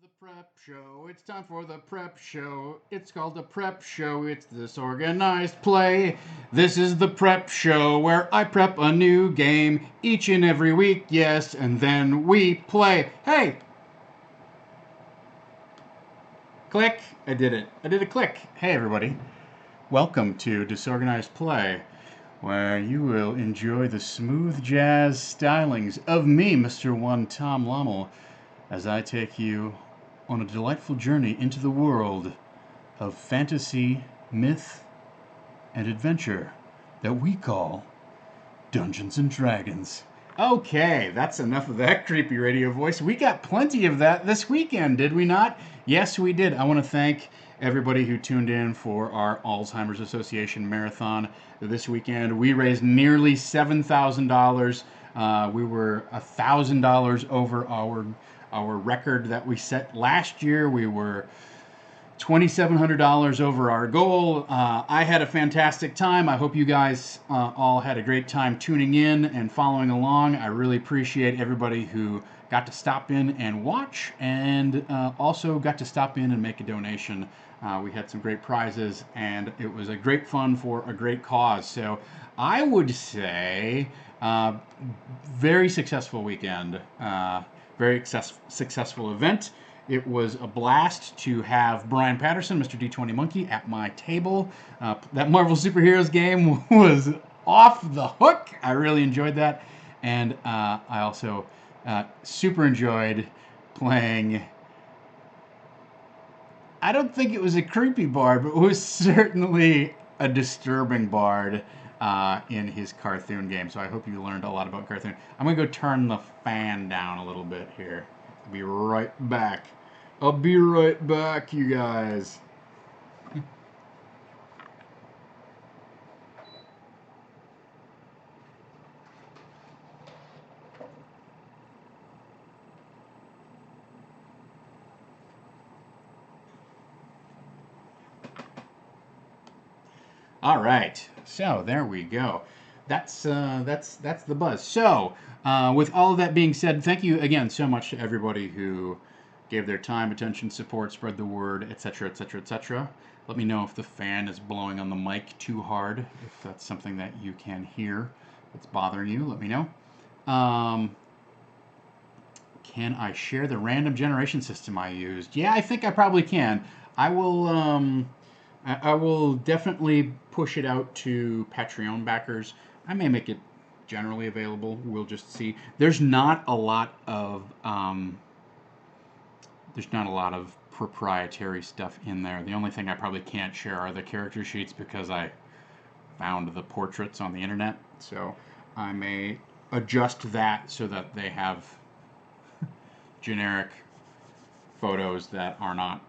The prep show. It's time for the prep show. It's called the prep show. It's disorganized play. This is the prep show where I prep a new game each and every week, yes, and then we play. Hey, click. I did it. I did a click. Hey, everybody. Welcome to Disorganized Play, where you will enjoy the smooth jazz stylings of me, Mr. One Tom Lommel, as I take you on a delightful journey into the world of fantasy, myth, and adventure that we call Dungeons and Dragons. Okay, that's enough of that creepy radio voice. We got plenty of that this weekend, did we not? Yes, we did. I want to thank everybody who tuned in for our Alzheimer's Association marathon this weekend. We raised nearly $7,000. We were $1,000 over our record that we set last year. We were $2,700 over our goal. I had a fantastic time. I hope you guys all had a great time tuning in and following along. I really appreciate everybody who got to stop in and watch, and also got to stop in and make a donation. We had some great prizes, and it was a great fun for a great cause. So I would say very successful weekend, very successful event. It was a blast to have Brian Patterson, Mr. D20 Monkey, at my table. That Marvel Superheroes game was off the hook. I really enjoyed that. And I also super enjoyed playing. I don't think it was a creepy bard, but it was certainly a disturbing bard in his Carthoon game. So I hope you learned a lot about Carthoon. I'm going to go turn the fan down a little bit here. I'll be right back. I'll be right back, you guys. All right, so there we go. That's the buzz. So, with all of that being said, thank you again so much to everybody who gave their time, attention, support, spread the word, etc., etc., etc. Let me know if the fan is blowing on the mic too hard. If that's something that you can hear that's bothering you, let me know. Can I share the random generation system I used? Yeah, I think I probably can. I will. I will definitely push it out to Patreon backers. I may make it generally available. We'll just see. There's not a lot of proprietary stuff in there. The only thing I probably can't share are the character sheets because I found the portraits on the internet. So I may adjust that so that they have generic photos that are not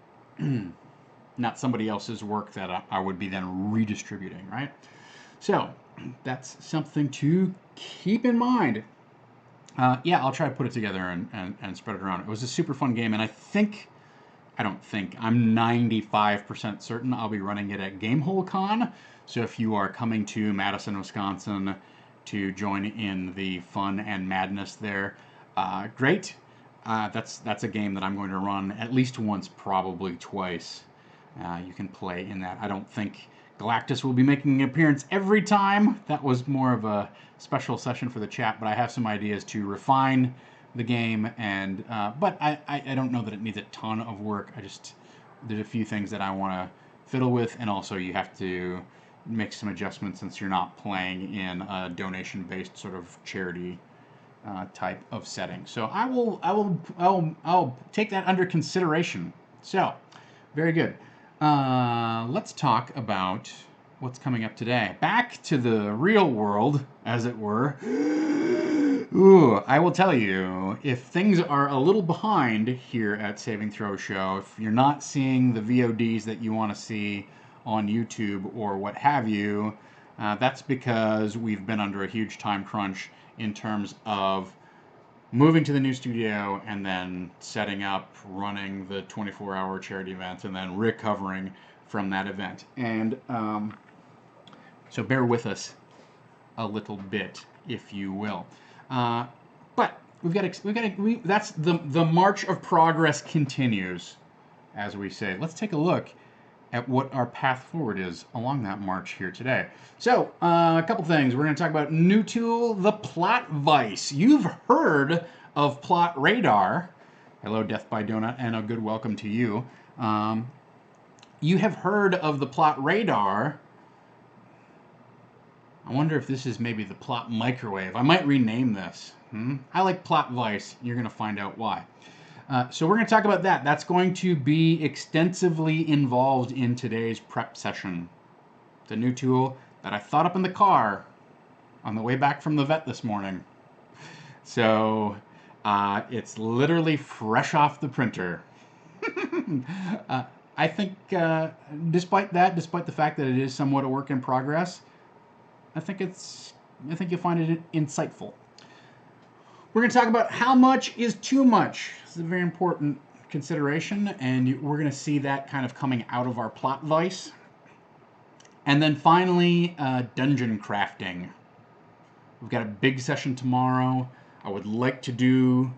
somebody else's work that I would be then redistributing, right? So that's something to keep in mind. Yeah, I'll try to put it together and spread it around. It was a super fun game, and I'm 95% certain I'll be running it at Gamehole Con. So if you are coming to Madison, Wisconsin to join in the fun and madness there, great. That's a game that I'm going to run at least once, probably twice. You can play in that. I don't think Galactus will be making an appearance every time. That was more of a special session for the chat, but I have some ideas to refine the game, and but I don't know that it needs a ton of work. There's a few things that I want to fiddle with, and also you have to make some adjustments since you're not playing in a donation-based sort of charity type of setting. So I'll take that under consideration. So, very good. Let's talk about what's coming up today. Back to the real world, as it were. Ooh, I will tell you, if things are a little behind here at Saving Throw Show, if you're not seeing the VODs that you want to see on YouTube or what have you, that's because we've been under a huge time crunch in terms of moving to the new studio and then setting up, running the 24-hour charity event, and then recovering from that event. And so bear with us a little bit, if you will. But That's the march of progress continues, as we say. Let's take a look at what our path forward is along that march here today. So, a couple things. We're going to talk about new tool, the plot vice. You've heard of plot radar. Hello, Death by Donut, and a good welcome to you. You have heard of the plot radar. I wonder if this is maybe the plot microwave. I might rename this. I like plot vice. You're going to find out why. So we're going to talk about that. That's going to be extensively involved in today's prep session. It's a new tool that I thought up in the car on the way back from the vet this morning. So it's literally fresh off the printer. I think despite the fact that it is somewhat a work in progress, I think you'll find it insightful. We're going to talk about how much is too much. This is a very important consideration, and we're going to see that kind of coming out of our plot vice. And then finally, dungeon crafting. We've got a big session tomorrow. I would like to do,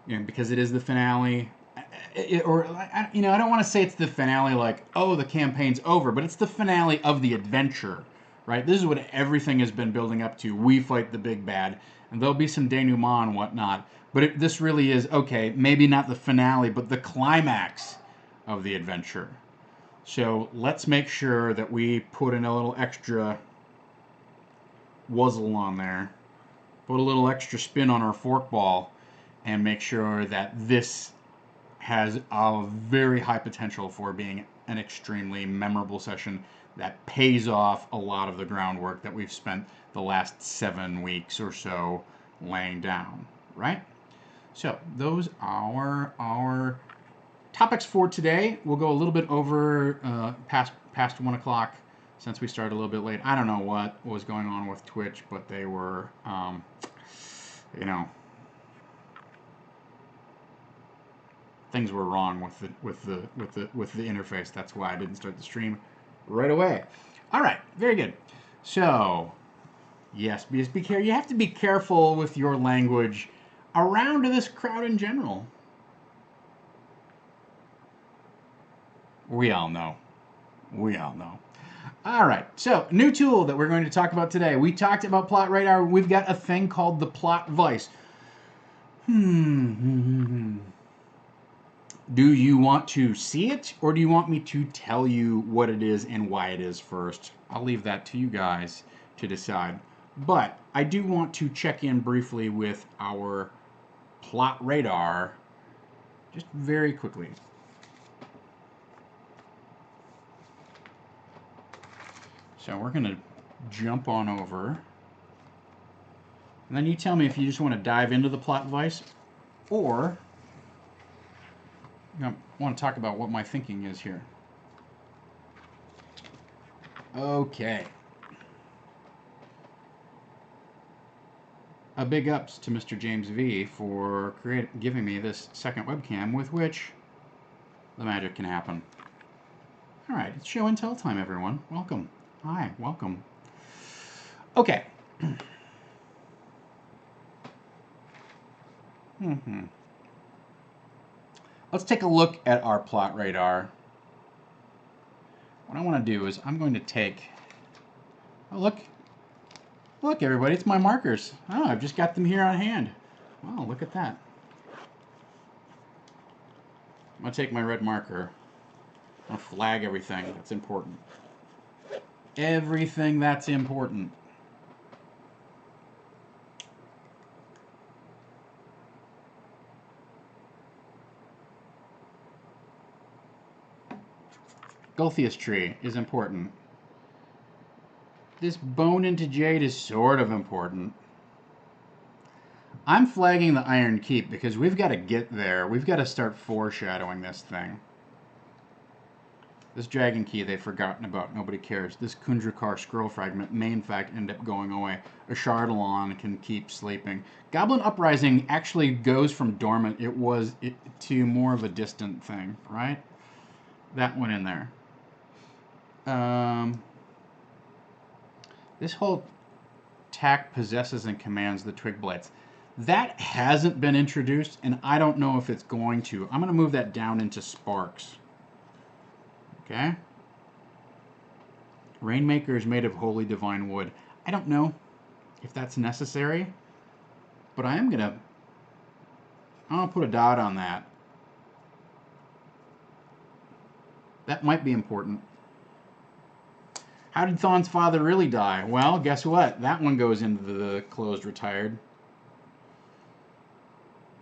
because it is the finale, I don't want to say it's the finale like, oh, the campaign's over, but it's the finale of the adventure, right? This is what everything has been building up to. We fight the big bad. And there'll be some denouement and whatnot. But this really is, okay, maybe not the finale, but the climax of the adventure. So let's make sure that we put in a little extra wuzzle on there. Put a little extra spin on our forkball and make sure that this has a very high potential for being an extremely memorable session that pays off a lot of the groundwork that we've spent the last 7 weeks or so laying down, right? So those are our topics for today. We'll go a little bit over past 1 o'clock since we started a little bit late. I don't know what was going on with Twitch, but they were, things were wrong with the interface. That's why I didn't start the stream right away. All right, very good. So, yes, be careful. You have to be careful with your language around this crowd in general. We all know. We all know. All right, so new tool that we're going to talk about today. We talked about plot radar. We've got a thing called the plot vice. Do you want to see it, or do you want me to tell you what it is and why it is first? I'll leave that to you guys to decide. But I do want to check in briefly with our plot radar just very quickly. So we're going to jump on over. And then you tell me if you just want to dive into the plot vice, or I want to talk about what my thinking is here. Okay. A big ups to Mr. James V for giving me this second webcam with which the magic can happen. All right, it's show and tell time, everyone. Welcome. Hi, welcome. Okay. Let's take a look at our plot radar. What I want to do is I'm going to take, oh look everybody, it's my markers. Oh, I've just got them here on hand. Wow, look at that. I'm going to take my red marker. I'm going to flag everything that's important. Everything that's important. Gulthias tree is important. This bone into jade is sort of important. I'm flagging the Iron Keep because we've got to get there. We've got to start foreshadowing this thing. This Dragon Key they've forgotten about. Nobody cares. This Kundrakar scroll fragment may in fact end up going away. A Shardalon can keep sleeping. Goblin Uprising actually goes from dormant to more of a distant thing, right? That went in there. This whole tack possesses and commands the twig blights. That hasn't been introduced, and I don't know if it's going to. I'm going to move that down into Sparks. Okay? Rainmaker is made of holy divine wood. I don't know if that's necessary, but I'm going to put a dot on that. That might be important. How did Thawne's father really die? Well, guess what? That one goes into the closed retired.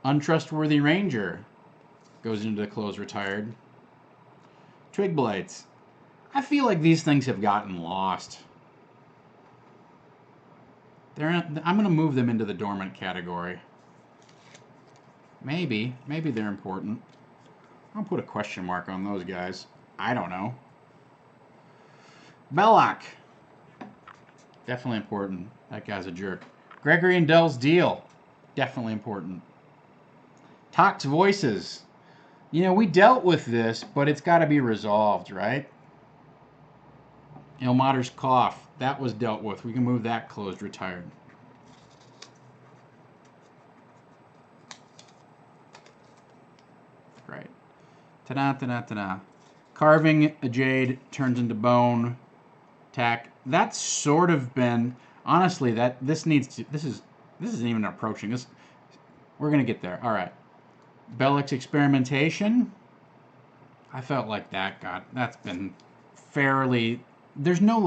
Untrustworthy Ranger goes into the closed retired. Twig Blights. I feel like these things have gotten lost. I'm going to move them into the dormant category. Maybe they're important. I'll put a question mark on those guys. I don't know. Belloc. Definitely important. That guy's a jerk. Gregory and Dell's deal. Definitely important. Tox Voices. You know, we dealt with this, but it's got to be resolved, right? Ilmater's Cough. That was dealt with. We can move that closed retired. Right. Ta-da, ta-da, ta-da. Carving a jade turns into bone. Tack. That's sort of been, honestly, that this isn't even approaching this. We're gonna get there. All right. Belloc's experimentation. I felt like that's been fairly. There's no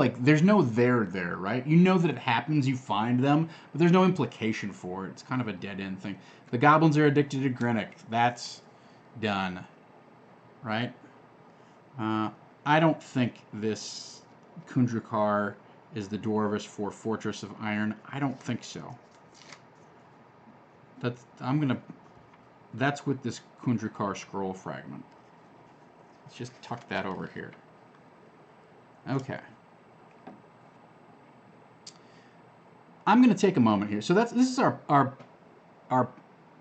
there, right? You know that it happens, you find them, but there's no implication for it. It's kind of a dead end thing. The goblins are addicted to Grinnock. That's done, right? I don't think this Kundrakar is the Dwarvish for Fortress of Iron. I don't think so. That's with this Kundrakar scroll fragment. Let's just tuck that over here. Okay. I'm going to take a moment here. So this is our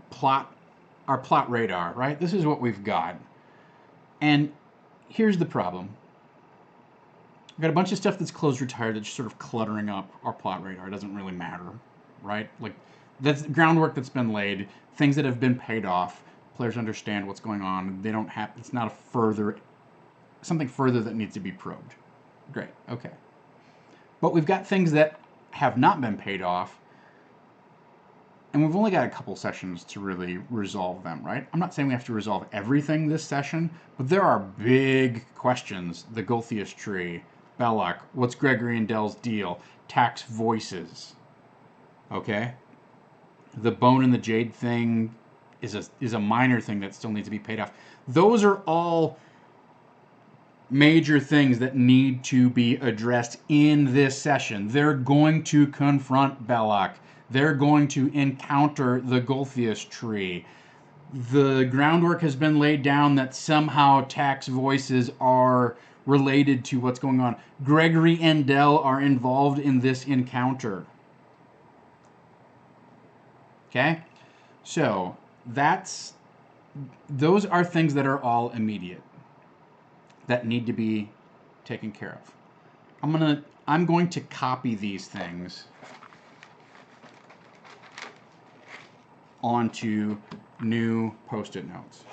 plot radar, right? This is what we've got. And here's the problem. We've got a bunch of stuff that's closed retired that's sort of cluttering up our plot radar. It doesn't really matter, right? Like, that's groundwork that's been laid, things that have been paid off. Players understand what's going on. They don't have, it's not something further that needs to be probed. Great, okay. But we've got things that have not been paid off, and we've only got a couple sessions to really resolve them, right? I'm not saying we have to resolve everything this session, but there are big questions. The Gulthius tree, Belloc, what's Gregory and Dell's deal, Tax Voices, okay? The bone and the jade thing is a minor thing that still needs to be paid off. Those are all major things that need to be addressed in this session. They're going to confront Belloc. They're going to encounter the Gulthius tree. The groundwork has been laid down that somehow Tax Voices are related to what's going on. Gregory and Dell are involved in this encounter. Okay? So, those are things that are all immediate, that need to be taken care of. I'm going to copy these things onto new Post-it notes.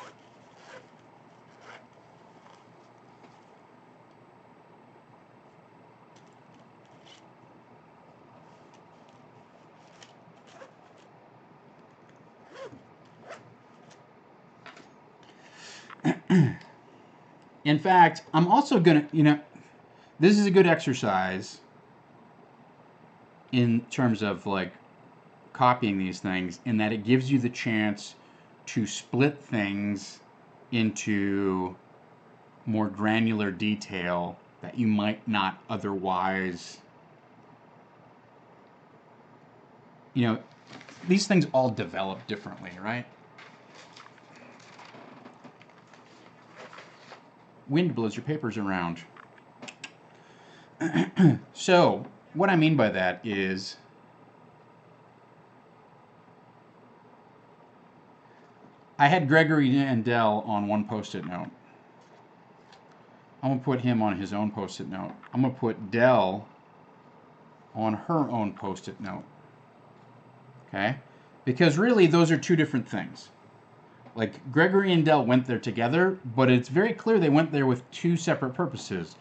In fact, I'm also going to, this is a good exercise in terms of like copying these things, in that it gives you the chance to split things into more granular detail that you might not otherwise, these things all develop differently, right? Wind blows your papers around. So, what I mean by that is, I had Gregory and Dell on one Post-it note. I'm going to put him on his own Post-it note. I'm going to put Dell on her own Post-it note. Okay? Because really, those are two different things. Like, Gregory and Dell went there together, but it's very clear they went there with two separate purposes.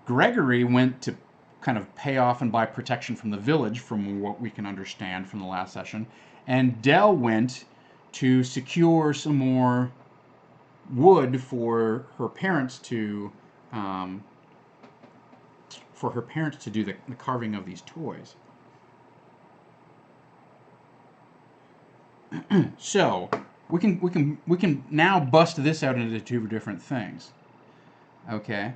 Gregory went to kind of pay off and buy protection from the village, from what we can understand from the last session, and Dell went to secure some more wood for her parents to do the carving of these toys. So we can now bust this out into two different things. Okay.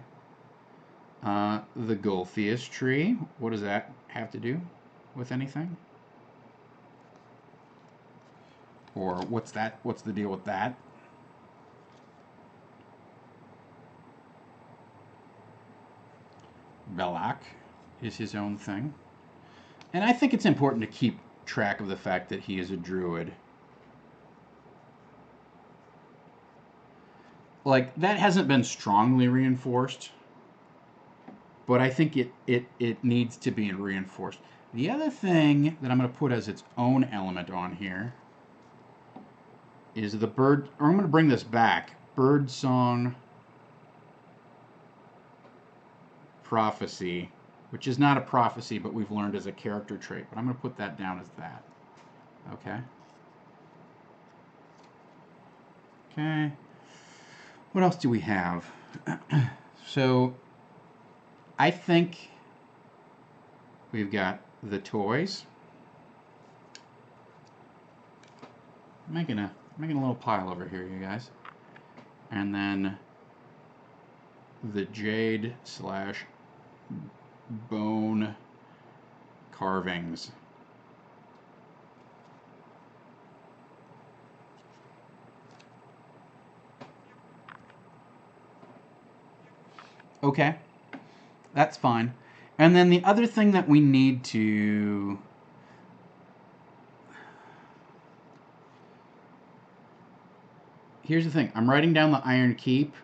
The Golthius tree. What does that have to do with anything? Or what's that? What's the deal with that? Belak is his own thing. And I think it's important to keep track of the fact that he is a druid. Like, that hasn't been strongly reinforced, but I think it needs to be reinforced. The other thing that I'm going to put as its own element on here is the bird, or I'm going to bring this back, bird song prophecy, which is not a prophecy, but we've learned as a character trait. But I'm going to put that down as that. Okay. Okay. What else do we have? So, I think we've got the toys. I'm making a little pile over here, you guys. And then the jade / bone carvings. Okay, that's fine. And then the other thing that we need to... Here's the thing. I'm writing down the Iron Keep.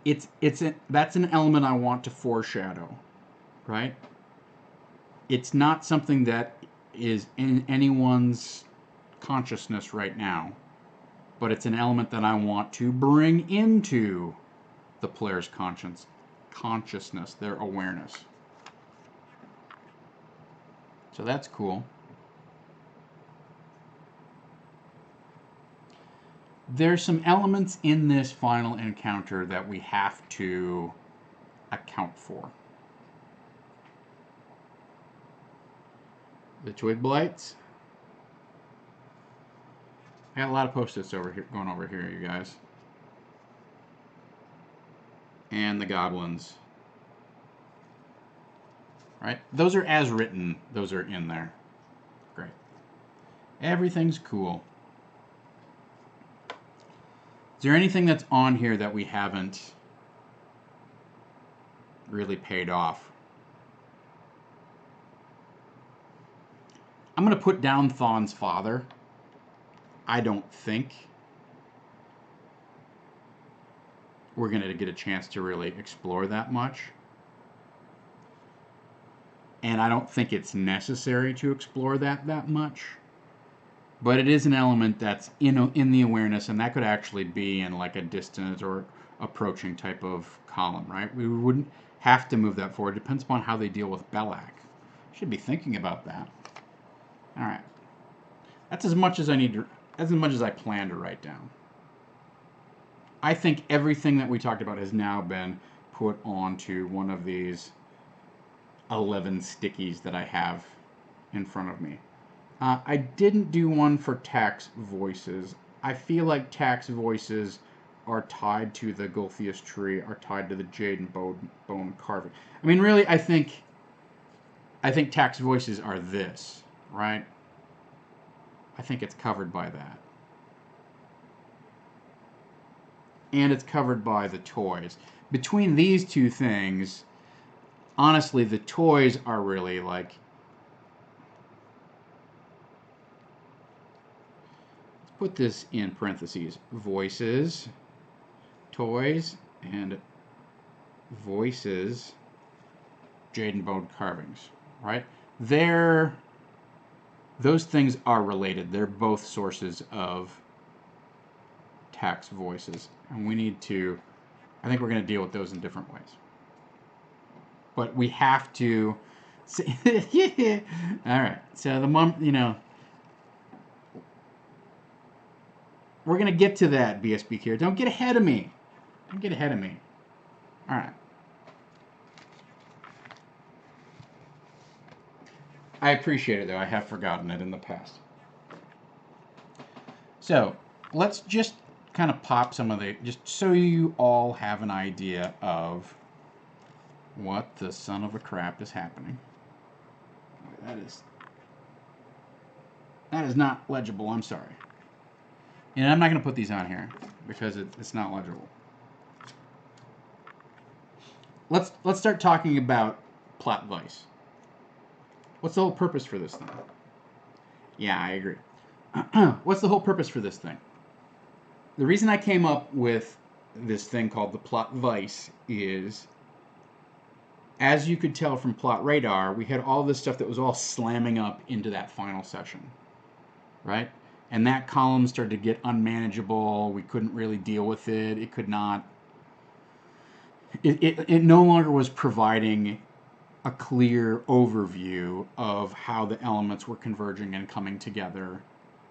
That's an element I want to foreshadow, right? It's not something that is in anyone's consciousness right now, but it's an element that I want to bring into the player's consciousness, their awareness. So that's cool. There's some elements in this final encounter that we have to account for. The twig blights. I got a lot of post-its over here, going over here, you guys. And the goblins. Right? Those are as written. Those are in there. Great. Everything's cool. Is there anything that's on here that we haven't really paid off? I'm going to put down Thon's father. I don't think we're going to get a chance to really explore that much. And I don't think it's necessary to explore that much. But it is an element that's in the awareness, and that could actually be in like a distant or approaching type of column, right? We wouldn't have to move that forward. It depends upon how they deal with Belak. Should be thinking about that. All right. That's as much as I need to, as much as I plan to write down. I think everything that we talked about has now been put onto one of these 11 stickies that I have in front of me. I didn't do one for tax voices. I feel like tax voices are tied to the Golthius tree, are tied to the jade and bone carving. I mean, really, I think tax voices are this, right? I think it's covered by that. And it's covered by the toys. Between these two things, honestly, the toys are really like... Let's put this in parentheses. Voices, toys, and voices, jade and bone carvings, right? They're those things are related. They're both sources of text voices, and we need to, I think we're going to deal with those in different ways. But we have to, all right, so we're going to get to that, BSB here. Don't get ahead of me. Don't get ahead of me. All right. I appreciate it, though. I have forgotten it in the past. So let's just kind of pop some of the, just so you all have an idea of what the son of a crap is happening. That is not legible. I'm sorry. And I'm not going to put these on here because it's not legible. Let's start talking about plot vice. What's the whole purpose for this thing? Yeah, I agree. What's the whole purpose for this thing? The reason I came up with this thing called the plot vice is, as you could tell from plot radar, we had all this stuff that was all slamming up into that final session, right? And that column started to get unmanageable. We couldn't really deal with it. It could not. It no longer was providing a clear overview of how the elements were converging and coming together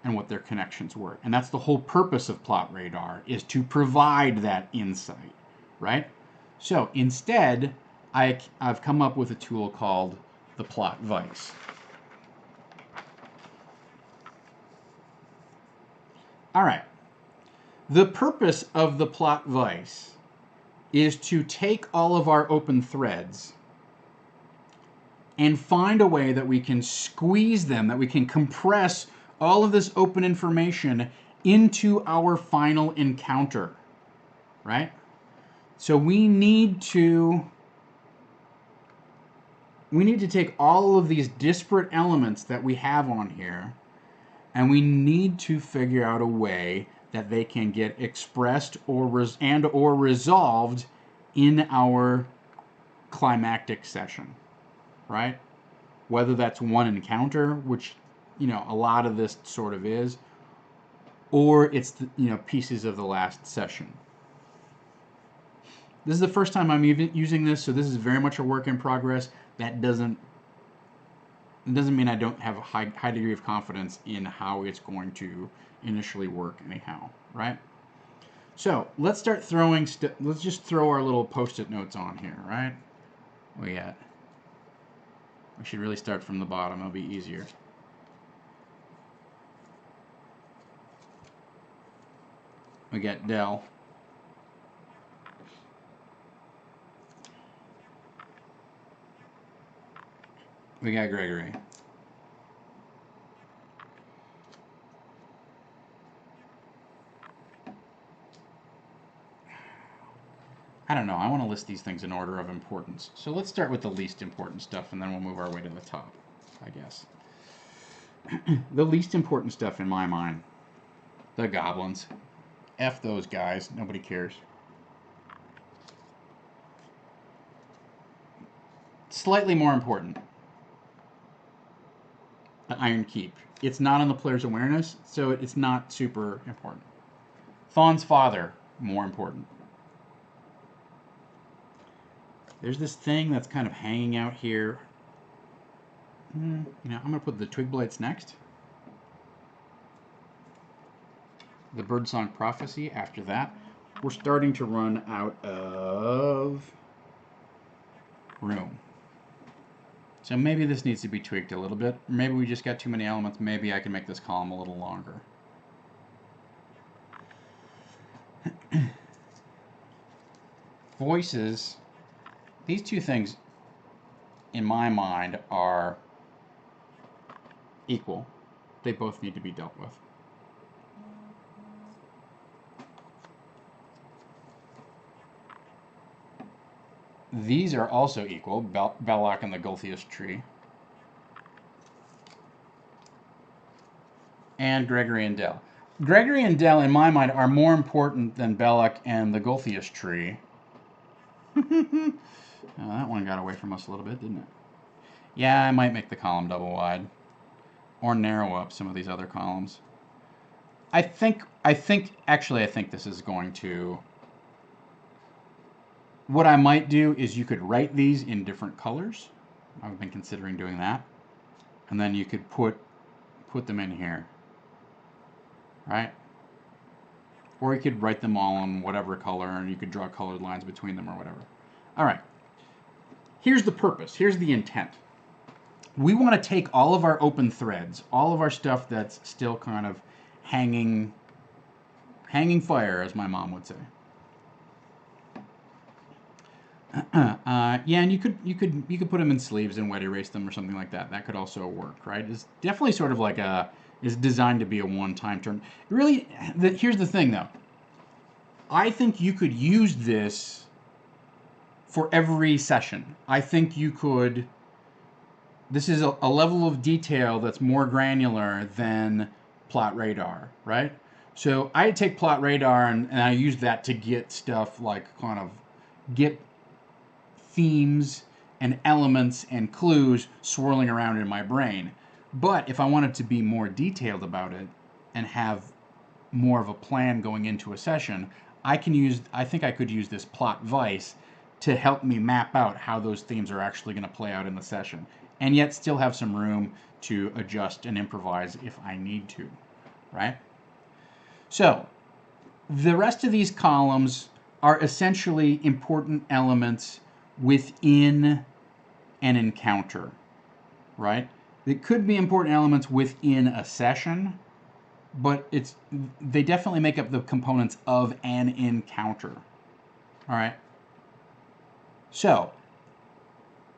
and what their connections were. And that's the whole purpose of plot radar, is to provide that insight, right? So instead, I've come up with a tool called the plot vice. All right. The purpose of the plot vice is to take all of our open threads and find a way that we can squeeze them, that we can compress all of this open information into our final encounter, right? So we need to take all of these disparate elements that we have on here, and we need to figure out a way that they can get expressed or resolved in our climactic session, right? Whether that's one encounter, which, a lot of this sort of is, or it's, pieces of the last session. This is the first time I'm even using this, so this is very much a work in progress. That doesn't mean I don't have a high degree of confidence in how it's going to initially work anyhow, right? So let's start throwing, let's just throw our little post-it notes on here, right? We should really start from the bottom. It'll be easier. We got Dell. We got Gregory. I don't know. I want to list these things in order of importance. So let's start with the least important stuff, and then we'll move our way to the top, I guess. The least important stuff in my mind, the goblins. F those guys. Nobody cares. Slightly more important, the Iron Keep. It's not on the player's awareness, so it's not super important. Thawne's father, more important. There's this thing that's kind of hanging out here. I'm going to put the Twig Blights next. The Birdsong Prophecy after that. We're starting to run out of room. So maybe this needs to be tweaked a little bit. Maybe we just got too many elements. Maybe I can make this column a little longer. Voices. These two things, in my mind, are equal. They both need to be dealt with. These are also equal, Belloc and the Gulthius tree. And Gregory and Dell. Gregory and Dell, in my mind, are more important than Belloc and the Gulthius tree. Oh, that one got away from us a little bit, didn't it? Yeah, I might make the column double wide. or narrow up some of these other columns. I think this is going to, what I might do is you could write these in different colors. I've been considering doing that. And then you could put them in here, right? Or you could write them all in whatever color, and you could draw colored lines between them or whatever. All right. Here's the purpose. Here's the intent. We want to take all of our open threads, all of our stuff that's still kind of hanging fire, as my mom would say. Yeah, and you could put them in sleeves and wet erase them or something like that. That could also work, right? It's definitely sort of like is designed to be a one-time turn. Really, here's the thing, though. I think you could use this for every session. I think you could. This is a level of detail that's more granular than plot radar, right? So I take plot radar and I use that to get stuff like kind of get themes and elements and clues swirling around in my brain. But if I wanted to be more detailed about it and have more of a plan going into a session, I think I could use this plot vice to help me map out how those themes are actually going to play out in the session, and yet still have some room to adjust and improvise if I need to, right? So the rest of these columns are essentially important elements within an encounter, right? It could be important elements within a session, but they definitely make up the components of an encounter. All right. So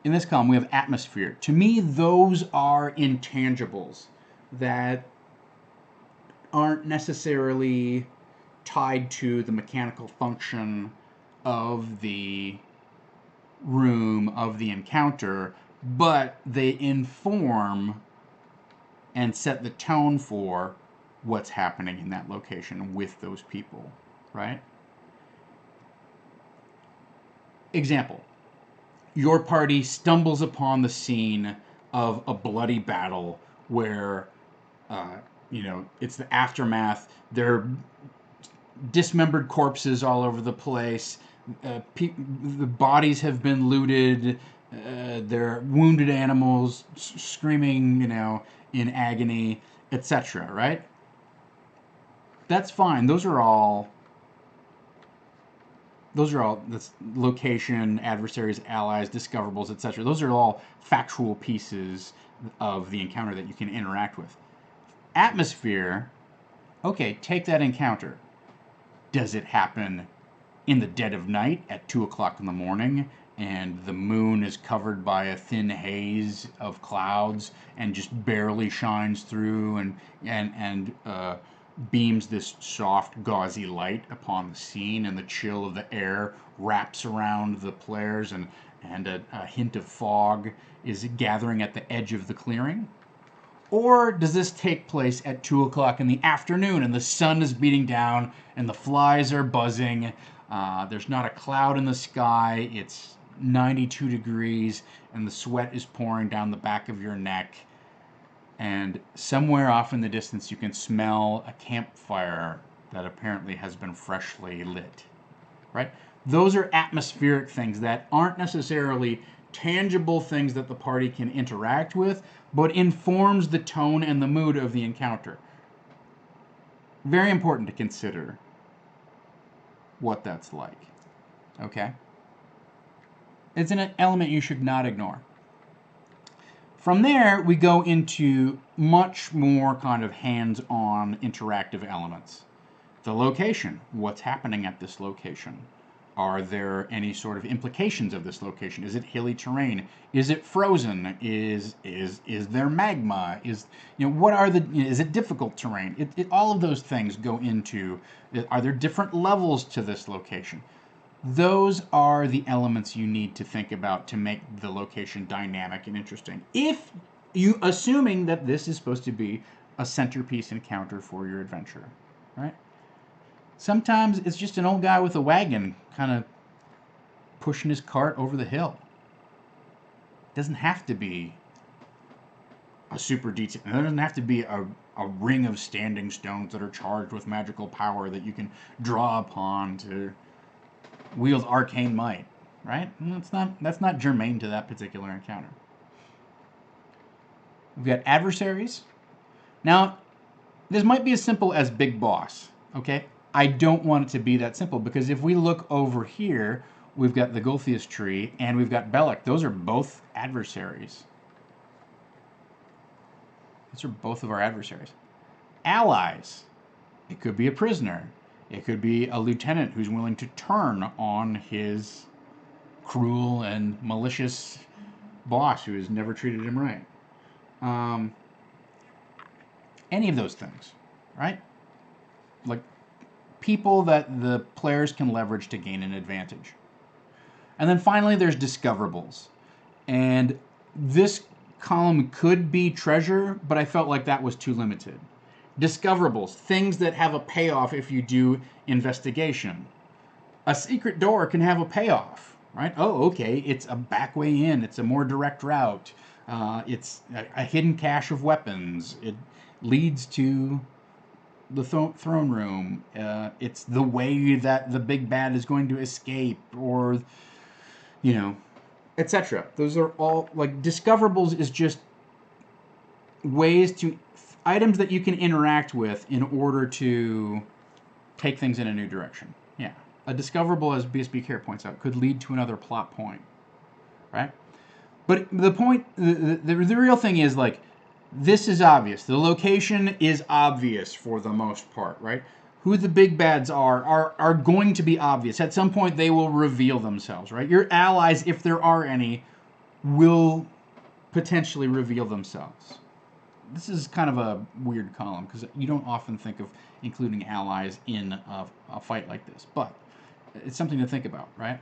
in this column we have atmosphere. To me, those are intangibles that aren't necessarily tied to the mechanical function of the room, of the encounter, but they inform and set the tone for what's happening in that location with those people, right? Example, your party stumbles upon the scene of a bloody battle where, it's the aftermath. There are dismembered corpses all over the place. The bodies have been looted. There are wounded animals screaming, in agony, etc., right? That's fine. Those are all this location, adversaries, allies, discoverables, etc. Those are all factual pieces of the encounter that you can interact with. Atmosphere, okay, take that encounter. Does it happen in the dead of night at 2 o'clock in the morning and the moon is covered by a thin haze of clouds and just barely shines through and beams this soft, gauzy light upon the scene, and the chill of the air wraps around the players, and a hint of fog is gathering at the edge of the clearing? Or does this take place at 2 o'clock in the afternoon and the sun is beating down and the flies are buzzing? There's not a cloud in the sky. It's 92 degrees and the sweat is pouring down the back of your neck. And somewhere off in the distance you can smell a campfire that apparently has been freshly lit, right? Those are atmospheric things that aren't necessarily tangible things that the party can interact with, but informs the tone and the mood of the encounter. Very important to consider what that's like, okay? It's an element you should not ignore. From there, we go into much more kind of hands-on interactive elements. The location. What's happening at this location? Are there any sort of implications of this location? Is it hilly terrain? Is it frozen? Is there magma? Is it difficult terrain? All of those things go into, are there different levels to this location? Those are the elements you need to think about to make the location dynamic and interesting. If you, assuming that this is supposed to be a centerpiece encounter for your adventure, right? Sometimes it's just an old guy with a wagon kind of pushing his cart over the hill. It doesn't have to be a super detail. It doesn't have to be a ring of standing stones that are charged with magical power that you can draw upon to wield arcane might, right? And that's not germane to that particular encounter. We've got adversaries. Now, this might be as simple as Big Boss, okay? I don't want it to be that simple because if we look over here, we've got the Golthius tree and we've got Belloc. Those are both adversaries. Those are both of our adversaries. Allies. It could be a prisoner. It could be a lieutenant who's willing to turn on his cruel and malicious boss who has never treated him right. Any of those things, right? Like people that the players can leverage to gain an advantage. And then finally, there's discoverables. And this column could be treasure, but I felt like that was too limited. Discoverables, things that have a payoff if you do investigation. A secret door can have a payoff, right? Oh, okay, it's a back way in. It's a more direct route. It's a hidden cache of weapons. It leads to the throne room. It's the way that the big bad is going to escape, or, you know, etc. Those are all, like, discoverables is just ways to, items that you can interact with in order to take things in a new direction. Yeah. A discoverable, as BSB Care points out, could lead to another plot point, right? But the point, the real thing is, like, this is obvious. The location is obvious for the most part, right? Who the big bads are going to be obvious. At some point, they will reveal themselves, right? Your allies, if there are any, will potentially reveal themselves. This is kind of a weird column because you don't often think of including allies in a fight like this, but it's something to think about, right?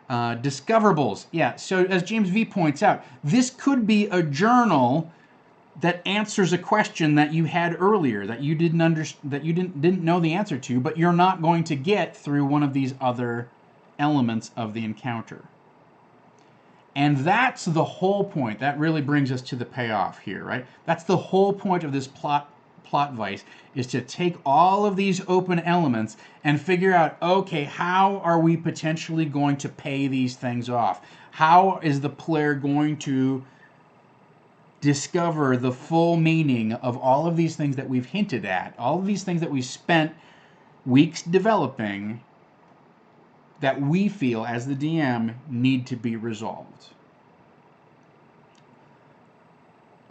Discoverables, yeah. So as James V points out, this could be a journal that answers a question that you had earlier that you didn't know the answer to, but you're not going to get through one of these other elements of the encounter. And that's the whole point. That really brings us to the payoff here, right? That's the whole point of this plot vice, is to take all of these open elements and figure out, okay, how are we potentially going to pay these things off? How is the player going to discover the full meaning of all of these things that we've hinted at, all of these things that we spent weeks developing, that we feel as the DM need to be resolved.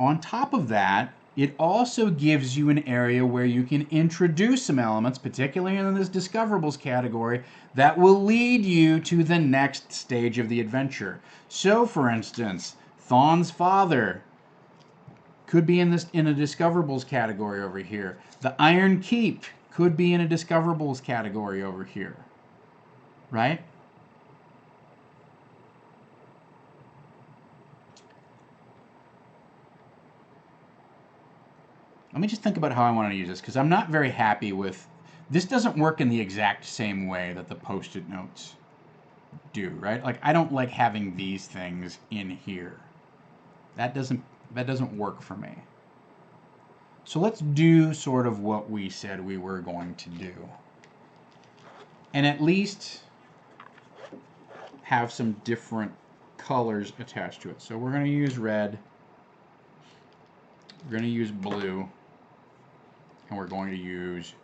On top of that, it also gives you an area where you can introduce some elements, particularly in this discoverables category, that will lead you to the next stage of the adventure. So, for instance, Thon's father could be in a discoverables category over here. The Iron Keep could be in a discoverables category over here, right? Let me just think about how I want to use this, because I'm not very happy with... This doesn't work in the exact same way that the Post-it notes do, right? Like, I don't like having these things in here. That doesn't work for me. So let's do sort of what we said we were going to do. And at least have some different colors attached to it. So we're going to use red. We're going to use blue. And we're going to use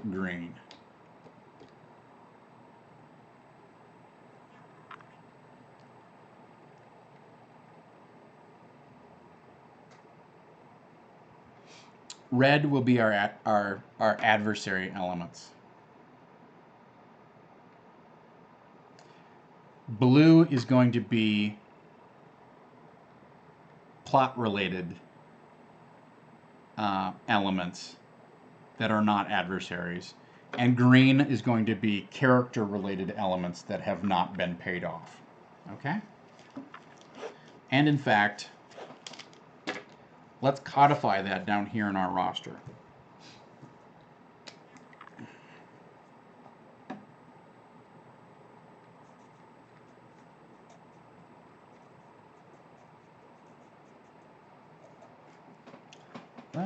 green. Red will be our adversary elements. Blue is going to be plot-related elements that are not adversaries. And green is going to be character-related elements that have not been paid off. Okay? And in fact, let's codify that down here in our roster.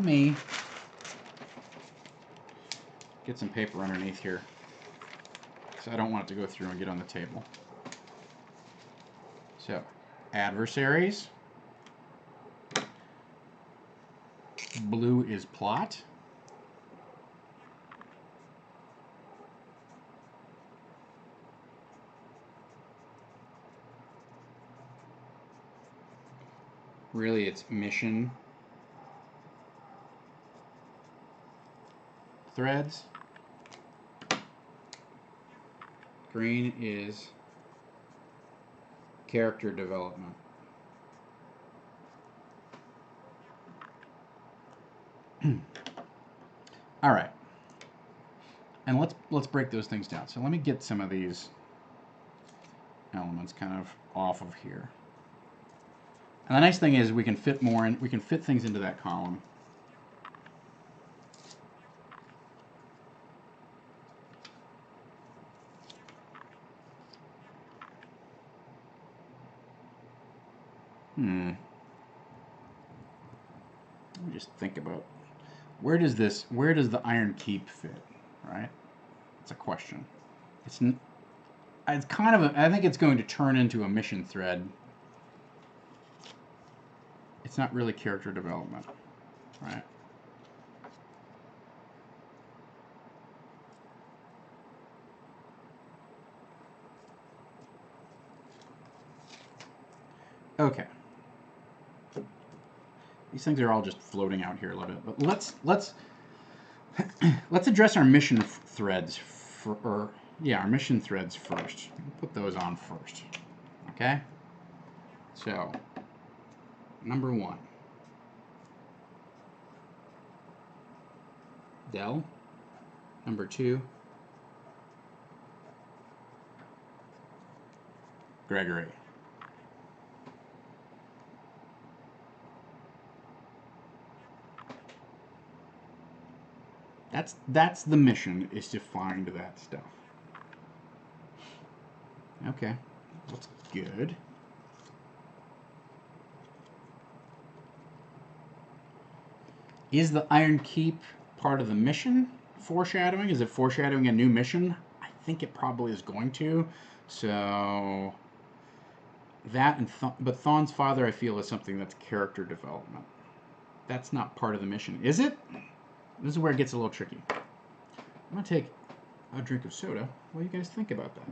let me get some paper underneath here, because I don't want it to go through and get on the table. So, adversaries. Blue is plot. Really, it's mission threads. Green is character development. All right. And let's break those things down. So let me get some of these elements kind of off of here. And the nice thing is we can fit more in, we can fit things into that column. Let me just think about where does the iron keep fit, right? It's a question. It's kind of I think it's going to turn into a mission thread. It's not really character development, right? Okay. These things are all just floating out here a little bit, but let's address our mission threads our mission threads first. Put those on first. Okay? So, number 1. Dell. Number 2. Gregory. That's the mission, is to find that stuff. Okay, that's good. Is the Iron Keep part of the mission foreshadowing? Is it foreshadowing a new mission? I think it probably is going to. So that and but Thon's father, I feel, is something that's character development. That's not part of the mission, is it? This is where it gets a little tricky. I'm gonna take a drink of soda while you guys think about that.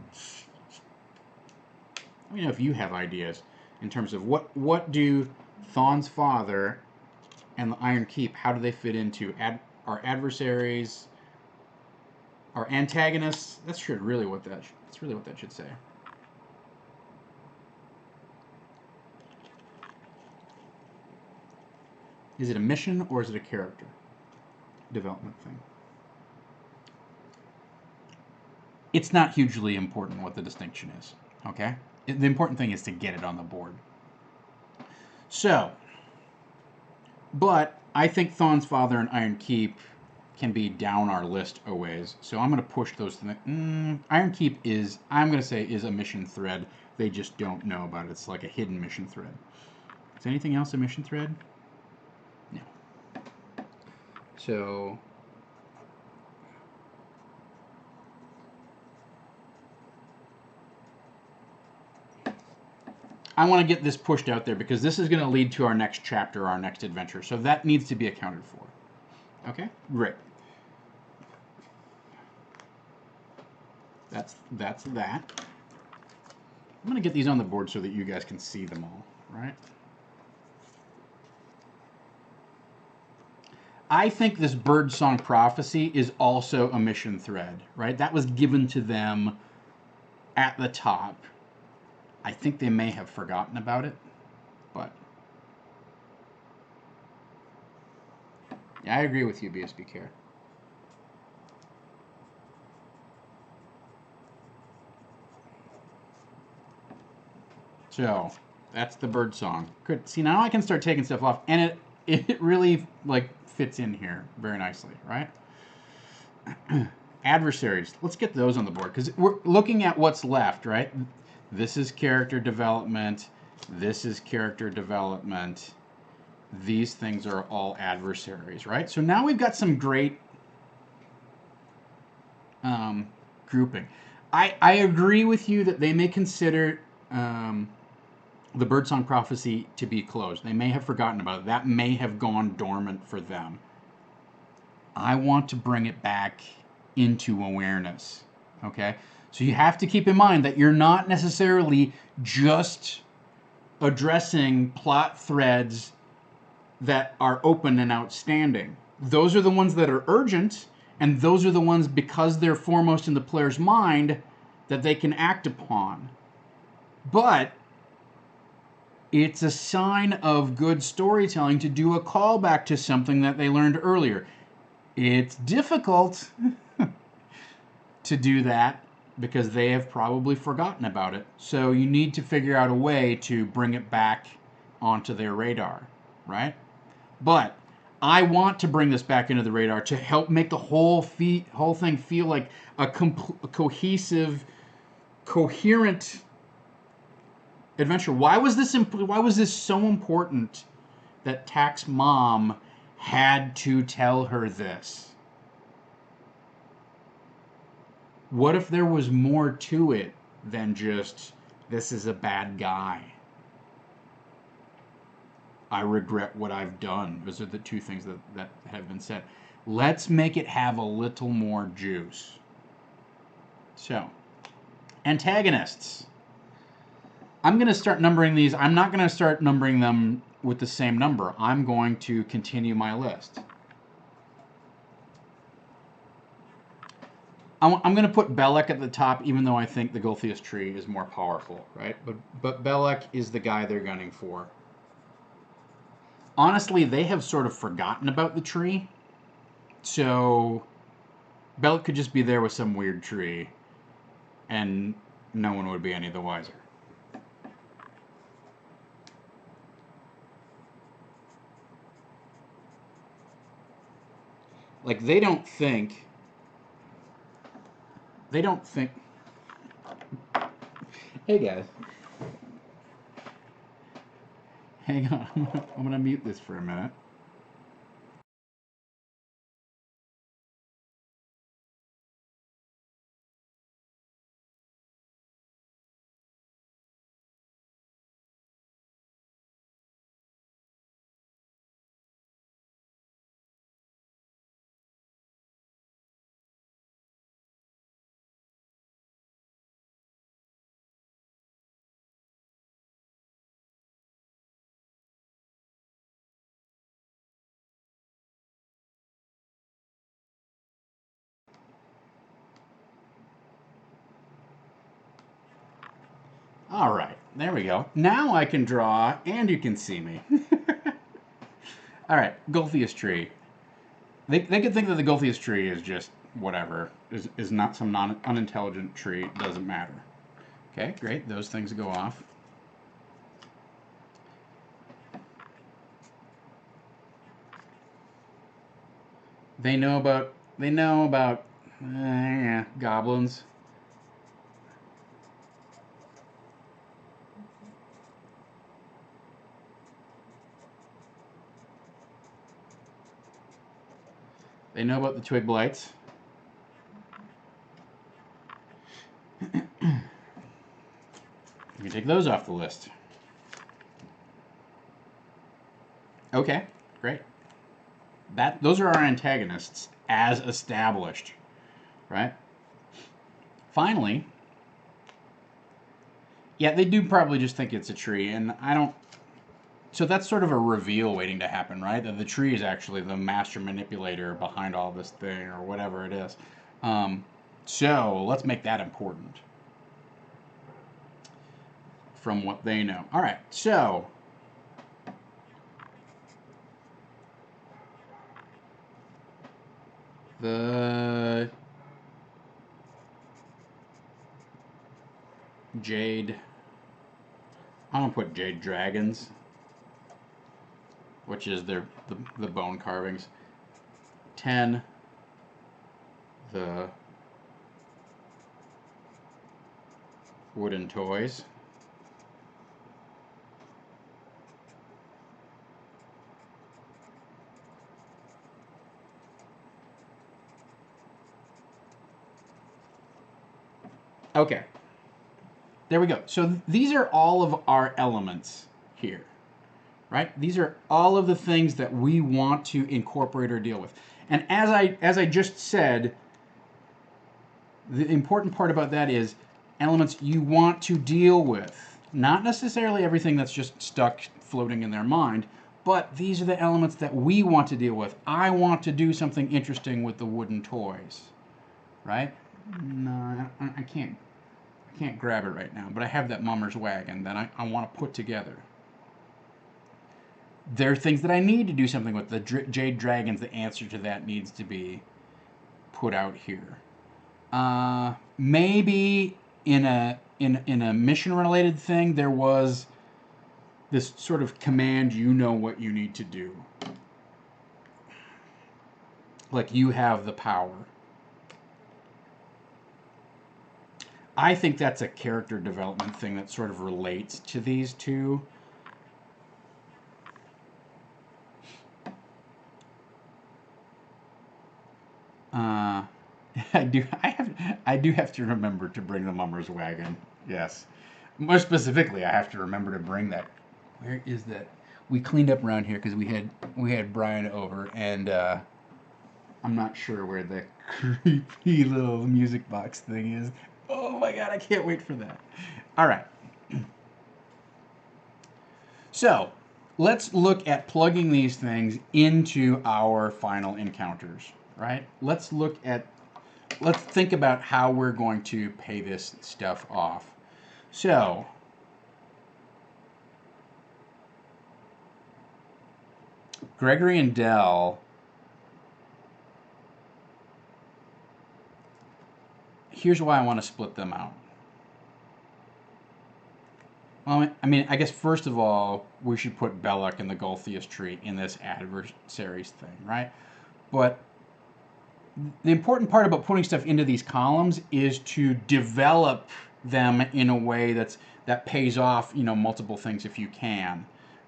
Let me know if you have ideas in terms of what do Thon's father and the Iron Keep, how do they fit into our adversaries, our antagonists? That's really what that should say. Is it a mission or is it a character development thing? It's not hugely important what the distinction is, okay? The important thing is to get it on the board. So, but I think Thon's father and Iron Keep can be down our list a ways. So I'm going to push those things. Iron Keep is, I'm going to say, is a mission thread. They just don't know about it. It's like a hidden mission thread. Is anything else a mission thread? No. So I want to get this pushed out there because this is going to lead to our next chapter, our next adventure. So that needs to be accounted for. Okay, great. That's that. I'm going to get these on the board so that you guys can see them all, right? I think this Birdsong Prophecy is also a mission thread, right? That was given to them at the top. I think they may have forgotten about it, but yeah, I agree with you, BSB Care. So that's the Birdsong. Good. See, now I can start taking stuff off, and it really like fits in here very nicely, right? Adversaries. Let's get those on the board because we're looking at what's left, right? This is character development. This is character development. these things are all adversaries, right? So now we've got some great grouping. I agree with you that they may consider the Birdsong Prophecy to be closed. They may have forgotten about it. That may have gone dormant for them. I want to bring it back into awareness. Okay? So you have to keep in mind that you're not necessarily just addressing plot threads that are open and outstanding. Those are the ones that are urgent, and those are the ones, because they're foremost in the player's mind, that they can act upon. But it's a sign of good storytelling to do a callback to something that they learned earlier. It's difficult to do that because they have probably forgotten about it. So you need to figure out a way to bring it back onto their radar, right? But I want to bring this back into the radar to help make the whole thing feel like a cohesive, coherent adventure. Why was this so important that Tak's mom had to tell her this? What if there was more to it than just, this is a bad guy? I regret what I've done. Those are the two things that have been said. Let's make it have a little more juice. So, antagonists. I'm going to start numbering these. I'm not going to start numbering them with the same number. I'm going to continue my list. I'm going to put Belek at the top, even though I think the Gulthias tree is more powerful, right? But Belek is the guy they're gunning for. Honestly, they have sort of forgotten about the tree. So Belek could just be there with some weird tree, and no one would be any the wiser. Like, they don't think... Hey, guys. Hang on. I'm going to mute this for a minute. All right, there we go. Now I can draw, and you can see me. All right, Gulthias tree. They could think that the Gulthias tree is just whatever, is not some unintelligent tree. It doesn't matter. Okay, great. Those things go off. They know about goblins. They know about the twig blights. You can take those off the list. Okay, great. Those are our antagonists as established, right? Finally, yeah, they do probably just think it's a tree, and I don't... So that's sort of a reveal waiting to happen, right? That the tree is actually the master manipulator behind all this thing, or whatever it is. So let's make that important from what they know. All right, so the Jade... I'm going to put Jade Dragons, which is the bone carvings. 10, the wooden toys. Okay. There we go. So these are all of our elements here, right? These are all of the things that we want to incorporate or deal with. And as I just said, the important part about that is elements you want to deal with. Not necessarily everything that's just stuck floating in their mind, but these are the elements that we want to deal with. I want to do something interesting with the wooden toys, right? No, I can't grab it right now, but I have that mummer's wagon that I want to put together. There are things that I need to do something with. The Jade Dragons, the answer to that needs to be put out here. Maybe in a mission related thing there was this sort of command, you know what you need to do. Like you have the power. I think that's a character development thing that sort of relates to these two. I do have to remember to bring the mummer's wagon. Yes. More specifically, I have to remember to bring that. Where is that? We cleaned up around here because we had Brian over, and I'm not sure where the creepy little music box thing is. Oh my god, I can't wait for that. All right. So, let's look at plugging these things into our final encounters, right? Let's think about how we're going to pay this stuff off. So, Gregory and Dell, here's why I want to split them out. Well, I mean, I guess first of all, we should put Belloc and the Golthius tree in this adversaries thing, right? But the important part about putting stuff into these columns is to develop them in a way that pays off, multiple things if you can.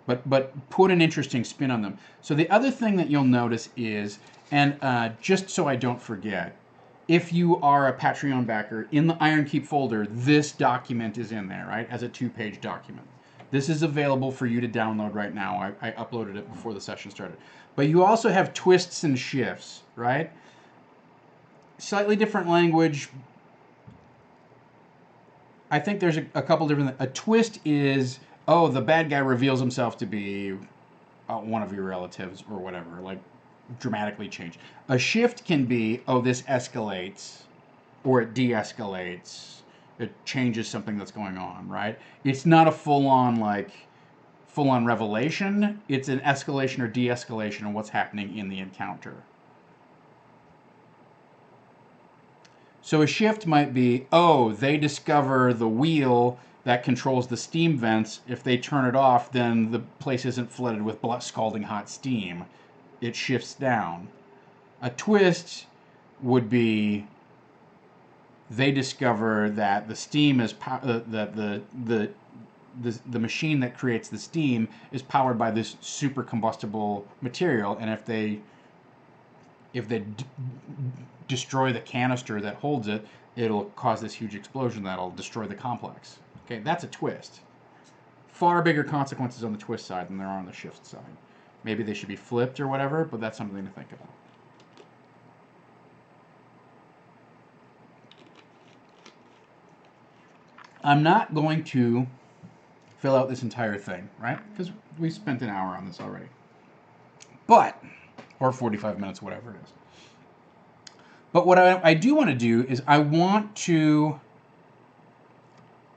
But put an interesting spin on them. So the other thing that you'll notice is, and just so I don't forget, if you are a Patreon backer, in the Iron Keep folder, this document is in there, right, as a 2-page document. This is available for you to download right now. I uploaded it before the session started. But you also have twists and shifts, right? Slightly different language. I think there's a couple different. A twist is, oh, the bad guy reveals himself to be one of your relatives or whatever, like dramatically change. A shift can be, oh, this escalates or it de-escalates. It changes something that's going on, right? It's not a full-on revelation. It's an escalation or de-escalation of what's happening in the encounter. So a shift might be, oh, they discover the wheel that controls the steam vents. If they turn it off, then the place isn't flooded with scalding hot steam. It shifts down. A twist would be, they discover that the steam is that the machine that creates the steam is powered by this super combustible material, and if they destroy the canister that holds it, it'll cause this huge explosion that'll destroy the complex. Okay, that's a twist. Far bigger consequences on the twist side than there are on the shift side. Maybe they should be flipped or whatever, but that's something to think about. I'm not going to fill out this entire thing, right? Because we spent an hour on this already. But, or 45 minutes, whatever it is. But what I do want to do is I want to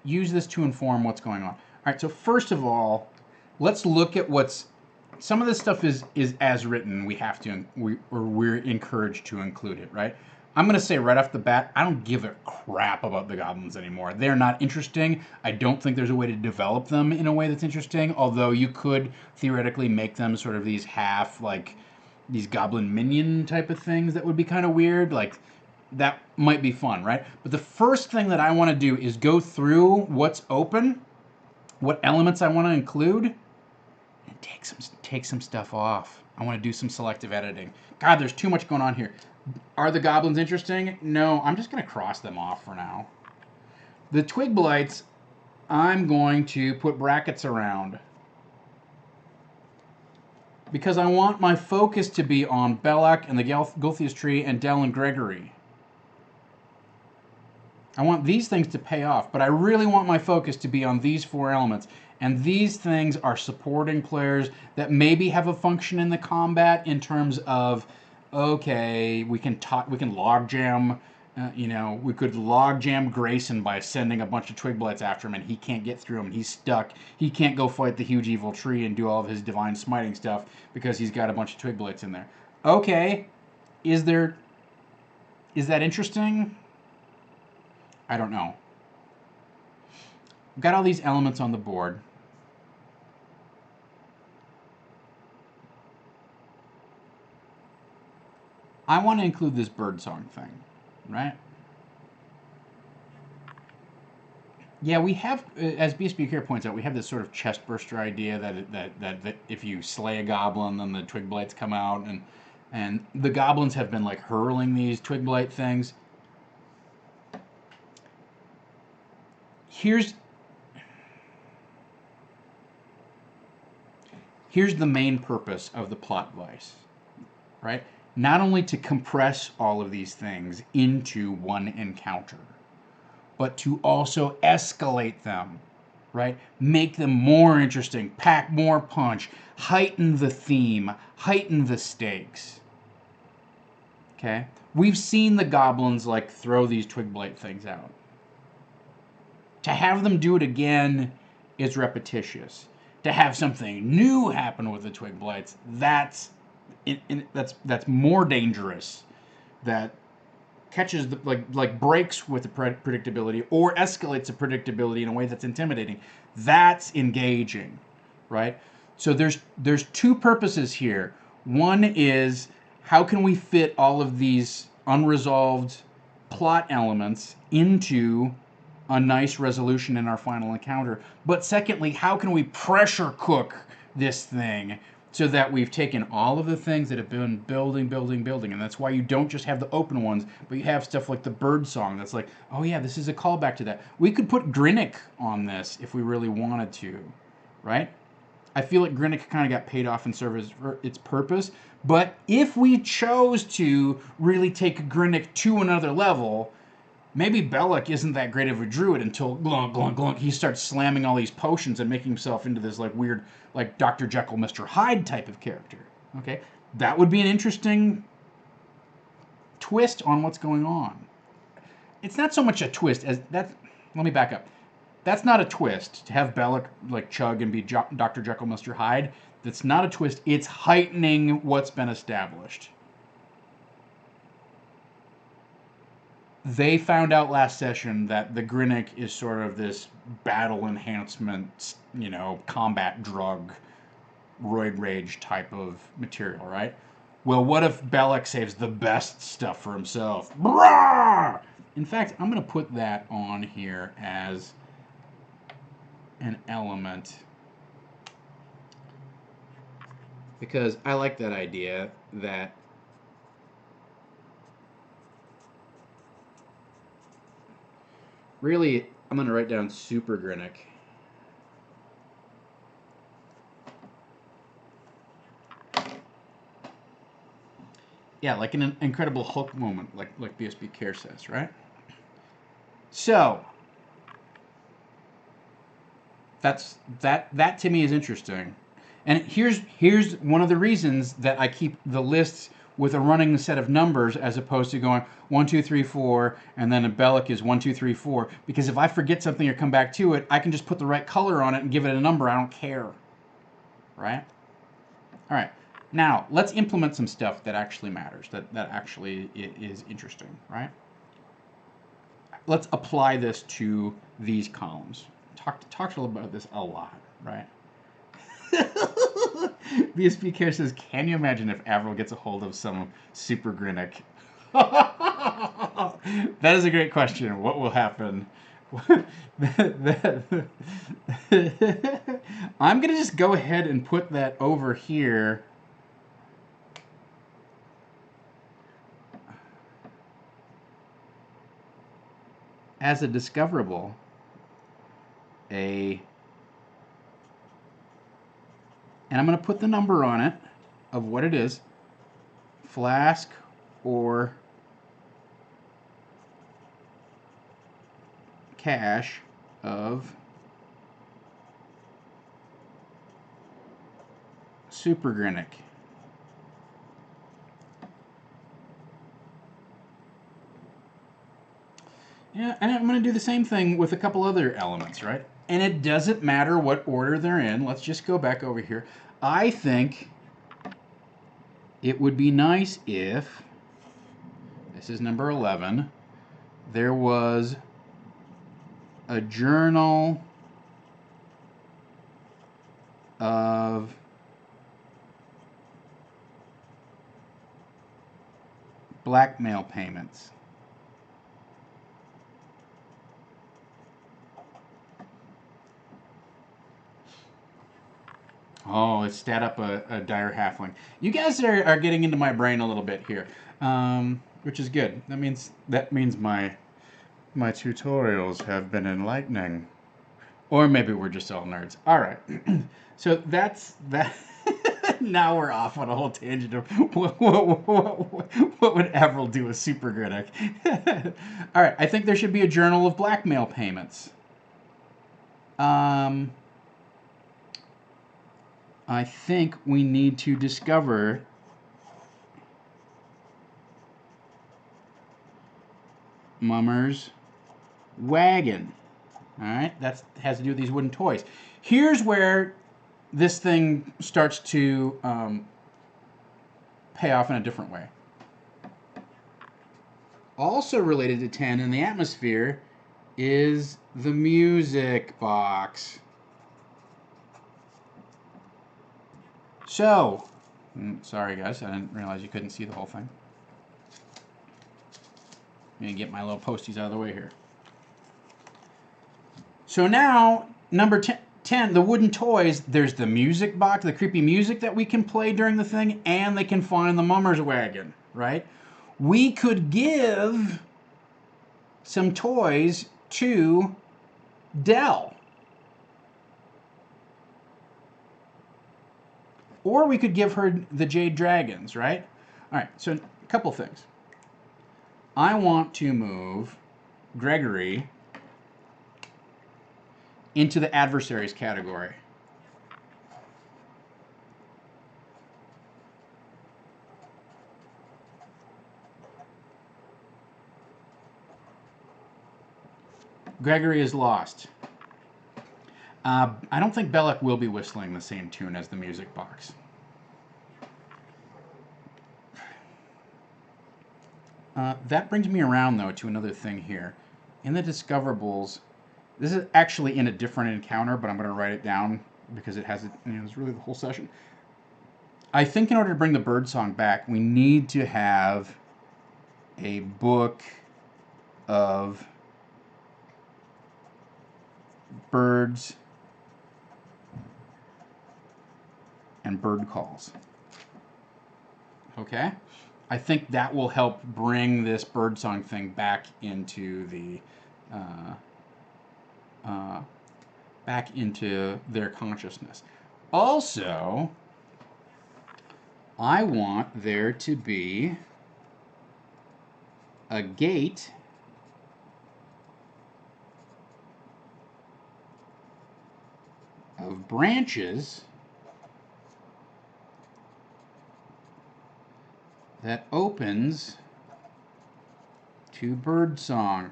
use this to inform what's going on. All right, so first of all, let's look at some of this stuff is as written. We have to, we're encouraged to include it, right? I'm going to say right off the bat, I don't give a crap about the goblins anymore. They're not interesting. I don't think there's a way to develop them in a way that's interesting, although you could theoretically make them sort of these these goblin minion type of things that would be kind of weird. Like, that might be fun, right? But the first thing that I want to do is go through what's open, what elements I want to include, and take some stuff off. I want to do some selective editing. God, there's too much going on here. Are the goblins interesting? No, I'm just going to cross them off for now. The twig blights, I'm going to put brackets around because I want my focus to be on Belloc and the Gulthias tree and Dell and Gregory. I want these things to pay off, but I really want my focus to be on these 4 elements. And these things are supporting players that maybe have a function in the combat in terms of, okay, we can log jam. We could log jam Grayson by sending a bunch of twig blights after him, and he can't get through them. He's stuck. He can't go fight the huge evil tree and do all of his divine smiting stuff because he's got a bunch of twig blights in there. Okay, is that interesting? I don't know. I've got all these elements on the board. I want to include this birdsong thing, right? Yeah, we have, as BSB here points out, we have this sort of chest burster idea that if you slay a goblin, then the twig blights come out, and the goblins have been like hurling these twig blight things. Here's the main purpose of the plot device, right? Not only to compress all of these things into one encounter, but to also escalate them, right? Make them more interesting, pack more punch, heighten the theme, heighten the stakes. Okay? We've seen the goblins like throw these twig blight things out. To have them do it again is repetitious. To have something new happen with the twig blights, that's more dangerous. That catches like breaks with the predictability or escalates the predictability in a way that's intimidating. That's engaging, right? So there's 2 purposes here. One is how can we fit all of these unresolved plot elements into a nice resolution in our final encounter. But secondly, how can we pressure cook this thing so that we've taken all of the things that have been building. And that's why you don't just have the open ones, but you have stuff like the bird song that's like, oh yeah, this is a callback to that. We could put Grinnick on this if we really wanted to, right? I feel like Grinnick kind of got paid off in service for its purpose. But if we chose to really take Grinnick to another level, maybe Belloc isn't that great of a druid until glunk, glunk, glunk, he starts slamming all these potions and making himself into this like weird, like Dr. Jekyll, Mr. Hyde type of character. Okay, that would be an interesting twist on what's going on. It's not so much a twist as that. Let me back up. That's not a twist to have Belloc like chug and be Dr. Jekyll, Mr. Hyde. That's not a twist. It's heightening what's been established. They found out last session that the Grinnick is sort of this battle enhancement, combat drug, roid rage type of material, right? Well, what if Belloc saves the best stuff for himself? Brah! In fact, I'm going to put that on here as an element because I like that idea that really, I'm going to write down Super Grinnick. Yeah, like an Incredible Hulk moment, like BSB Care says, right? So, that to me is interesting. And here's one of the reasons that I keep the lists with a running set of numbers as opposed to going 1, 2, 3, 4, and then a Belloc is 1, 2, 3, 4. Because if I forget something or come back to it, I can just put the right color on it and give it a number. I don't care. Right? All right. Now, let's implement some stuff that actually matters, that actually is interesting, right? Let's apply this to these columns. Talked about this a lot, right? BSB Care says, can you imagine if Avril gets a hold of some Super Grinnick? That is a great question. What will happen? I'm going to just go ahead and put that over here. as a discoverable and I'm going to put the number on it of what it is, flask or cache of Supergrinic. Yeah, and I'm going to do the same thing with a couple other elements, right? And it doesn't matter what order they're in. Let's just go back over here. I think it would be nice if, this is number 11, there was a journal of blackmail payments. Oh, it's stat up a dire halfling. You guys are getting into my brain a little bit here, which is good. That means my tutorials have been enlightening, or maybe we're just all nerds. All right, so that's that. Now we're off on a whole tangent of what would Avril do with Supergrinic. All right, I think there should be a journal of blackmail payments. I think we need to discover Mummer's wagon. All right, that has to do with these wooden toys. Here's where this thing starts to pay off in a different way. Also related to 10 in the atmosphere is the music box. So, sorry guys, I didn't realize you couldn't see the whole thing. Let me get my little posties out of the way here. So now, number 10, the wooden toys, there's the music box, the creepy music that we can play during the thing, and they can find the Mummer's wagon, right? We could give some toys to Dell. Or we could give her the Jade Dragons, right? All right, so a couple things. I want to move Gregory into the adversaries category. Gregory is lost. I don't think Bellic will be whistling the same tune as the music box. That brings me around, though, to another thing here. In the Discoverables, this is actually in a different encounter, but I'm going to write it down because it has, it's really the whole session. I think in order to bring the birdsong back, we need to have a book of birds and bird calls. Okay? I think that will help bring this birdsong thing back into the back into their consciousness. Also, I want there to be a gate of branches that opens to birdsong.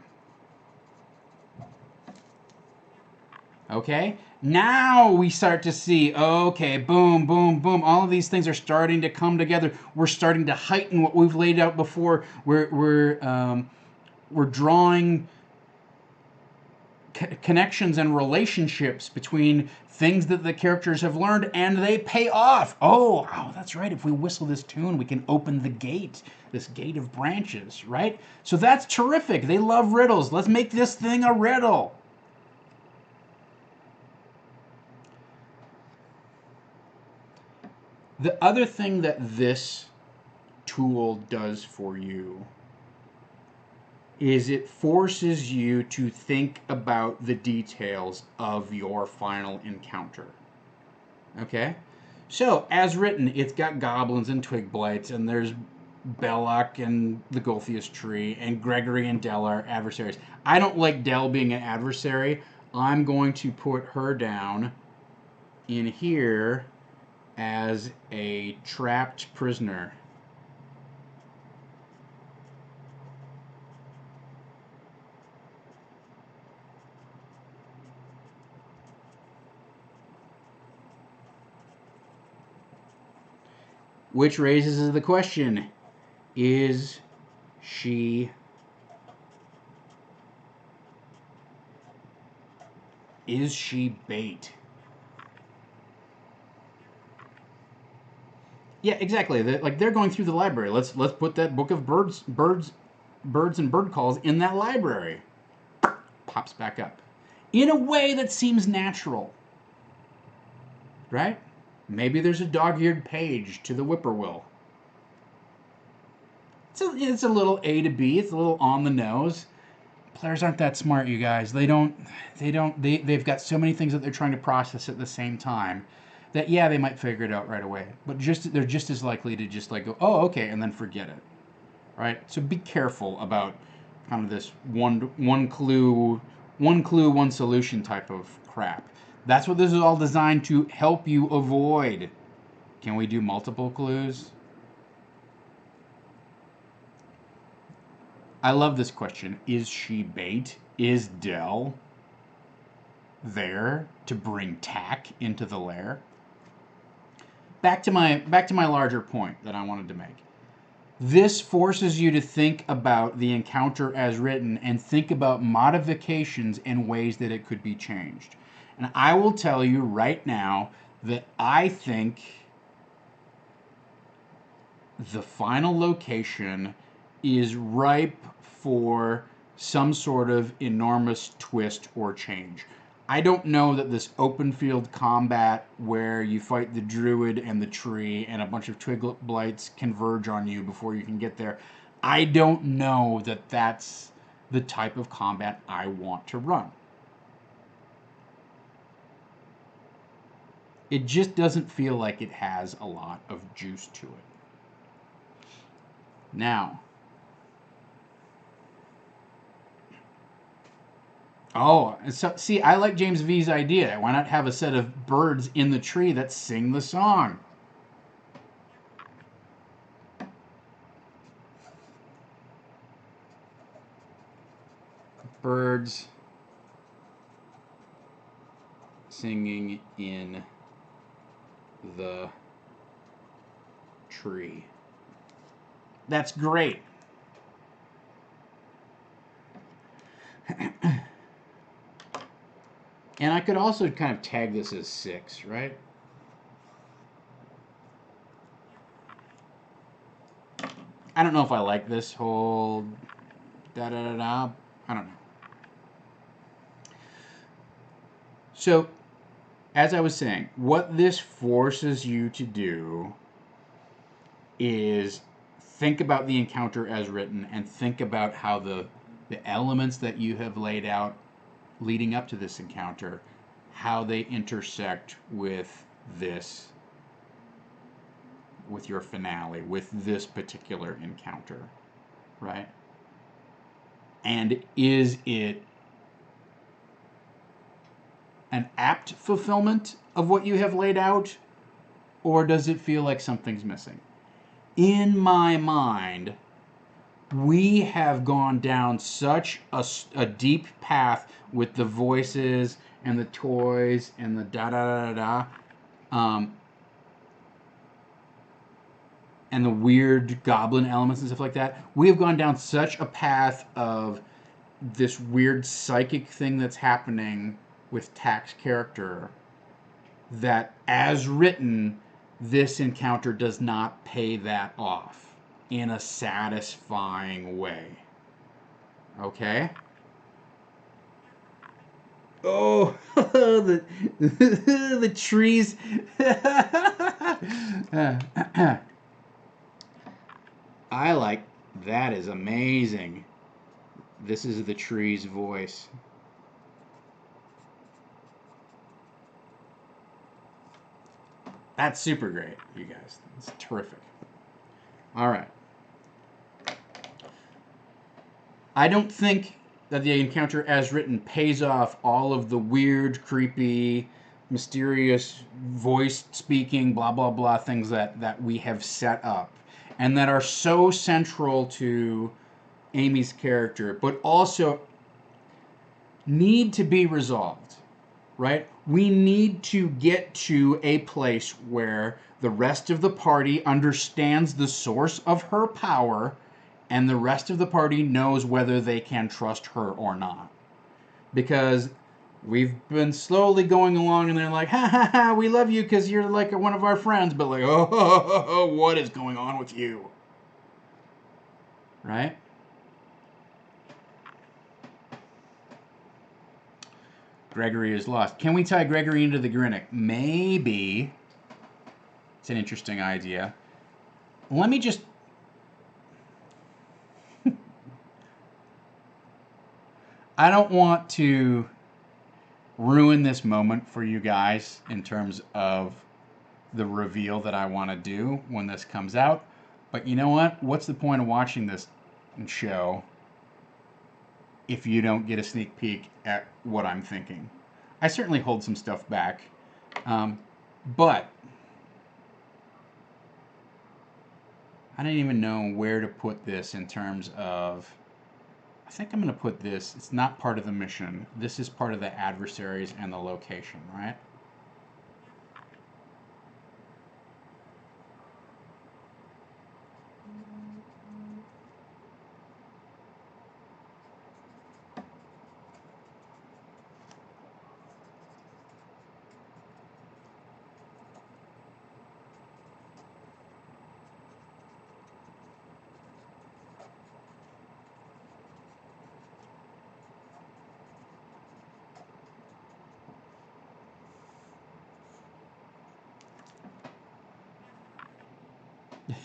Okay? Now we start to see, okay, boom, boom, boom. All of these things are starting to come together. We're starting to heighten what we've laid out before. We're drawing connections and relationships between things that the characters have learned, and they pay off. Oh, that's right. If we whistle this tune, we can open the gate, this gate of branches, right? So that's terrific. They love riddles. Let's make this thing a riddle. The other thing that this tool does for you is it forces you to think about the details of your final encounter. Okay? So, as written, it's got goblins and twig blights, and there's Belloc and the Golthius tree, and Gregory and Dell are adversaries. I don't like Dell being an adversary. I'm going to put her down in here as a trapped prisoner. Which raises the question, is she bait? Yeah, exactly. They're going through the library. Let's put that book of birds and bird calls in that library. Pops back up in a way that seems natural, right? Maybe there's a dog-eared page to the whippoorwill. It's a little A to B. It's a little on the nose. Players aren't that smart, you guys. They've got so many things that they're trying to process at the same time that, yeah, they might figure it out right away. But they're just as likely to just like go, oh, okay, and then forget it. Right? So be careful about kind of this one clue, one solution type of crap. That's what this is all designed to help you avoid. Can we do multiple clues? I love this question. Is she bait? Is Dell there to bring tack into the lair? Back to my larger point that I wanted to make. This forces you to think about the encounter as written and think about modifications and ways that it could be changed. And I will tell you right now that I think the final location is ripe for some sort of enormous twist or change. I don't know that this open field combat where you fight the druid and the tree and a bunch of twig blights converge on you before you can get there. I don't know that that's the type of combat I want to run. It just doesn't feel like it has a lot of juice to it. Now, oh, so see, I like James V's idea. Why not have a set of birds in the tree that sing the song? Birds singing in the tree. That's great. And I could also kind of tag this as 6, right? I don't know if I like this whole da-da-da-da. I don't know. So, as I was saying, what this forces you to do is think about the encounter as written and think about how the elements that you have laid out leading up to this encounter, how they intersect with this, with your finale, with this particular encounter, right? And is it an apt fulfillment of what you have laid out, or does it feel like something's missing? In my mind, we have gone down such a deep path with the voices and the toys and the da-da-da-da-da, and the weird goblin elements and stuff like that. We have gone down such a path of this weird psychic thing that's happening with Tack's character that, as written, this encounter does not pay that off in a satisfying way. Okay? Oh, the trees. I like that. Is amazing. This is the tree's voice. That's super great, you guys. It's terrific. All right. I don't think that the encounter as written pays off all of the weird, creepy, mysterious voice speaking, blah, blah, blah things that we have set up and that are so central to Amy's character, but also need to be resolved, right? We need to get to a place where the rest of the party understands the source of her power and the rest of the party knows whether they can trust her or not. Because we've been slowly going along and they're like, ha ha ha, we love you because you're like one of our friends, but like, oh, what is going on with you? Right? Gregory is lost. Can we tie Gregory into the Grinnick? Maybe. It's an interesting idea. Let me just... I don't want to ruin this moment for you guys in terms of the reveal that I want to do when this comes out. But you know what? What's the point of watching this show if you don't get a sneak peek at what I'm thinking? I certainly hold some stuff back. But I don't even know where to put this in terms of... I think I'm going to put this... It's not part of the mission. This is part of the adversaries and the location, right?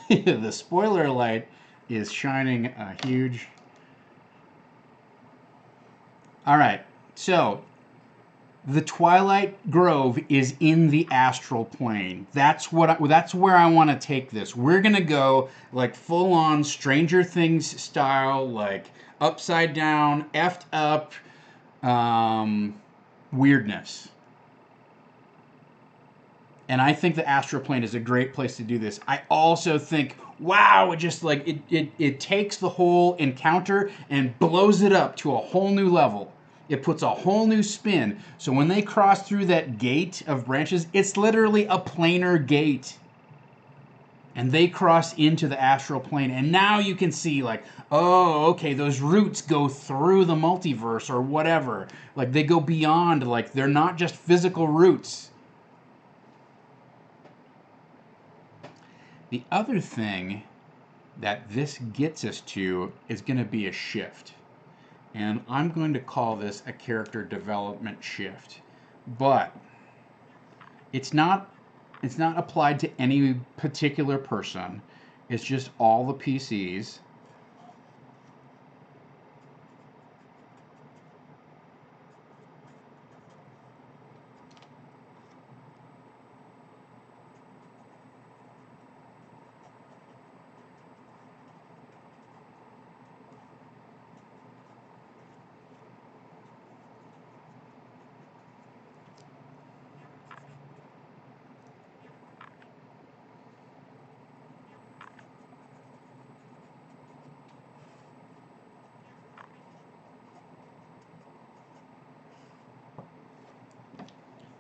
The spoiler light is shining a huge... All right, so the Twilight Grove is in the astral plane. That's where I want to take this. We're gonna go like full on Stranger Things style, like upside down, effed up weirdness. And I think the astral plane is a great place to do this. I also think, wow, it just like it takes the whole encounter and blows it up to a whole new level. It puts a whole new spin. So when they cross through that gate of branches, it's literally a planar gate. And they cross into the astral plane. And now you can see like, oh, okay, those roots go through the multiverse or whatever. Like they go beyond, like they're not just physical roots. The other thing that this gets us to is going to be a shift. And I'm going to call this a character development shift. But it's not applied to any particular person. It's just all the PCs.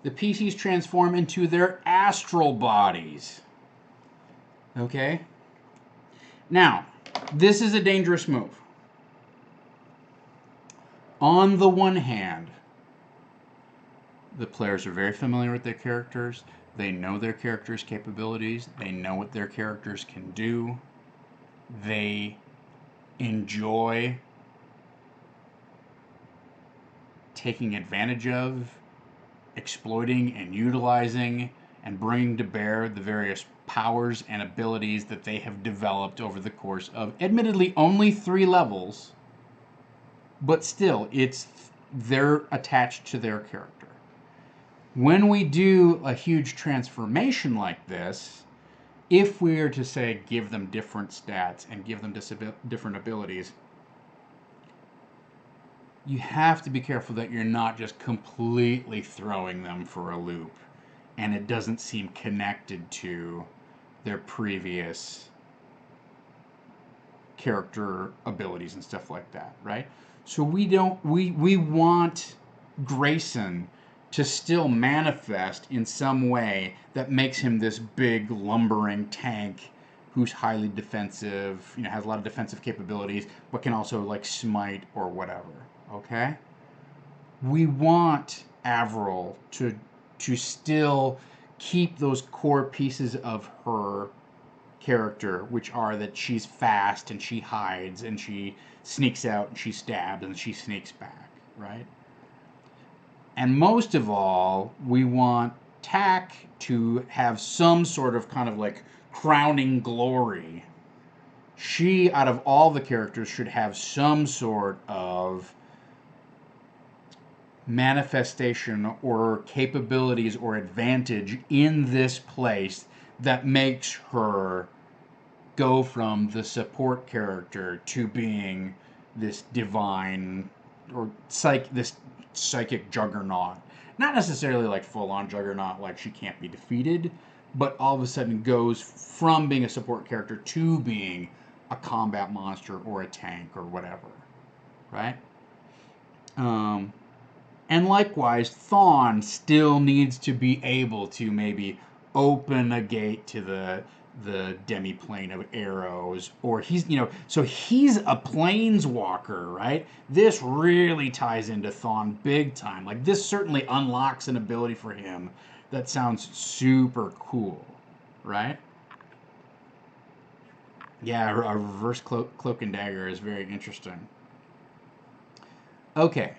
The PCs transform into their astral bodies. Okay? Now, this is a dangerous move. On the one hand, the players are very familiar with their characters. They know their characters' capabilities. They know what their characters can do. They enjoy taking advantage of, exploiting and utilizing and bringing to bear the various powers and abilities that they have developed over the course of, admittedly, only 3 levels. but still, they're attached to their character. When we do a huge transformation like this, if we are to say give them different stats and give them different abilities, you have to be careful that you're not just completely throwing them for a loop and it doesn't seem connected to their previous character abilities and stuff like that, right? So we want Grayson to still manifest in some way that makes him this big lumbering tank who's highly defensive, has a lot of defensive capabilities, but can also like smite or whatever. Okay? We want Avril to still keep those core pieces of her character, which are that she's fast and she hides and she sneaks out and she stabs and she sneaks back, right? And most of all, we want Tack to have some sort of kind of like crowning glory. She, out of all the characters, should have some sort of manifestation or capabilities or advantage in this place that makes her go from the support character to being this divine or this psychic juggernaut. Not necessarily like full on juggernaut, like she can't be defeated, but all of a sudden goes from being a support character to being a combat monster or a tank or whatever, right? And likewise, Thawne still needs to be able to maybe open a gate to the demi-plane of arrows, or so he's a planeswalker, right? This really ties into Thawne big time. Like, this certainly unlocks an ability for him that sounds super cool, right? Yeah, a reverse cloak and dagger is very interesting. Okay.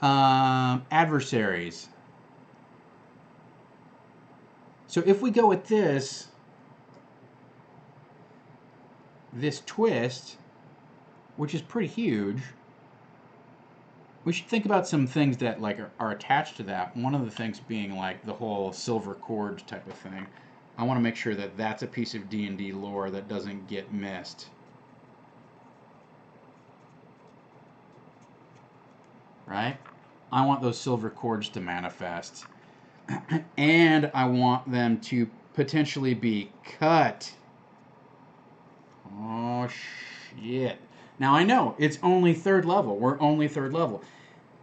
Adversaries. So if we go with this twist, which is pretty huge, we should think about some things that like are attached to that. One of the things being like the whole silver cord type of thing. I want to make sure that that's a piece of D&D lore that doesn't get missed. Right? I want those silver cords to manifest. And I want them to potentially be cut. Oh, shit. Now, I know, it's only third level. We're only third level.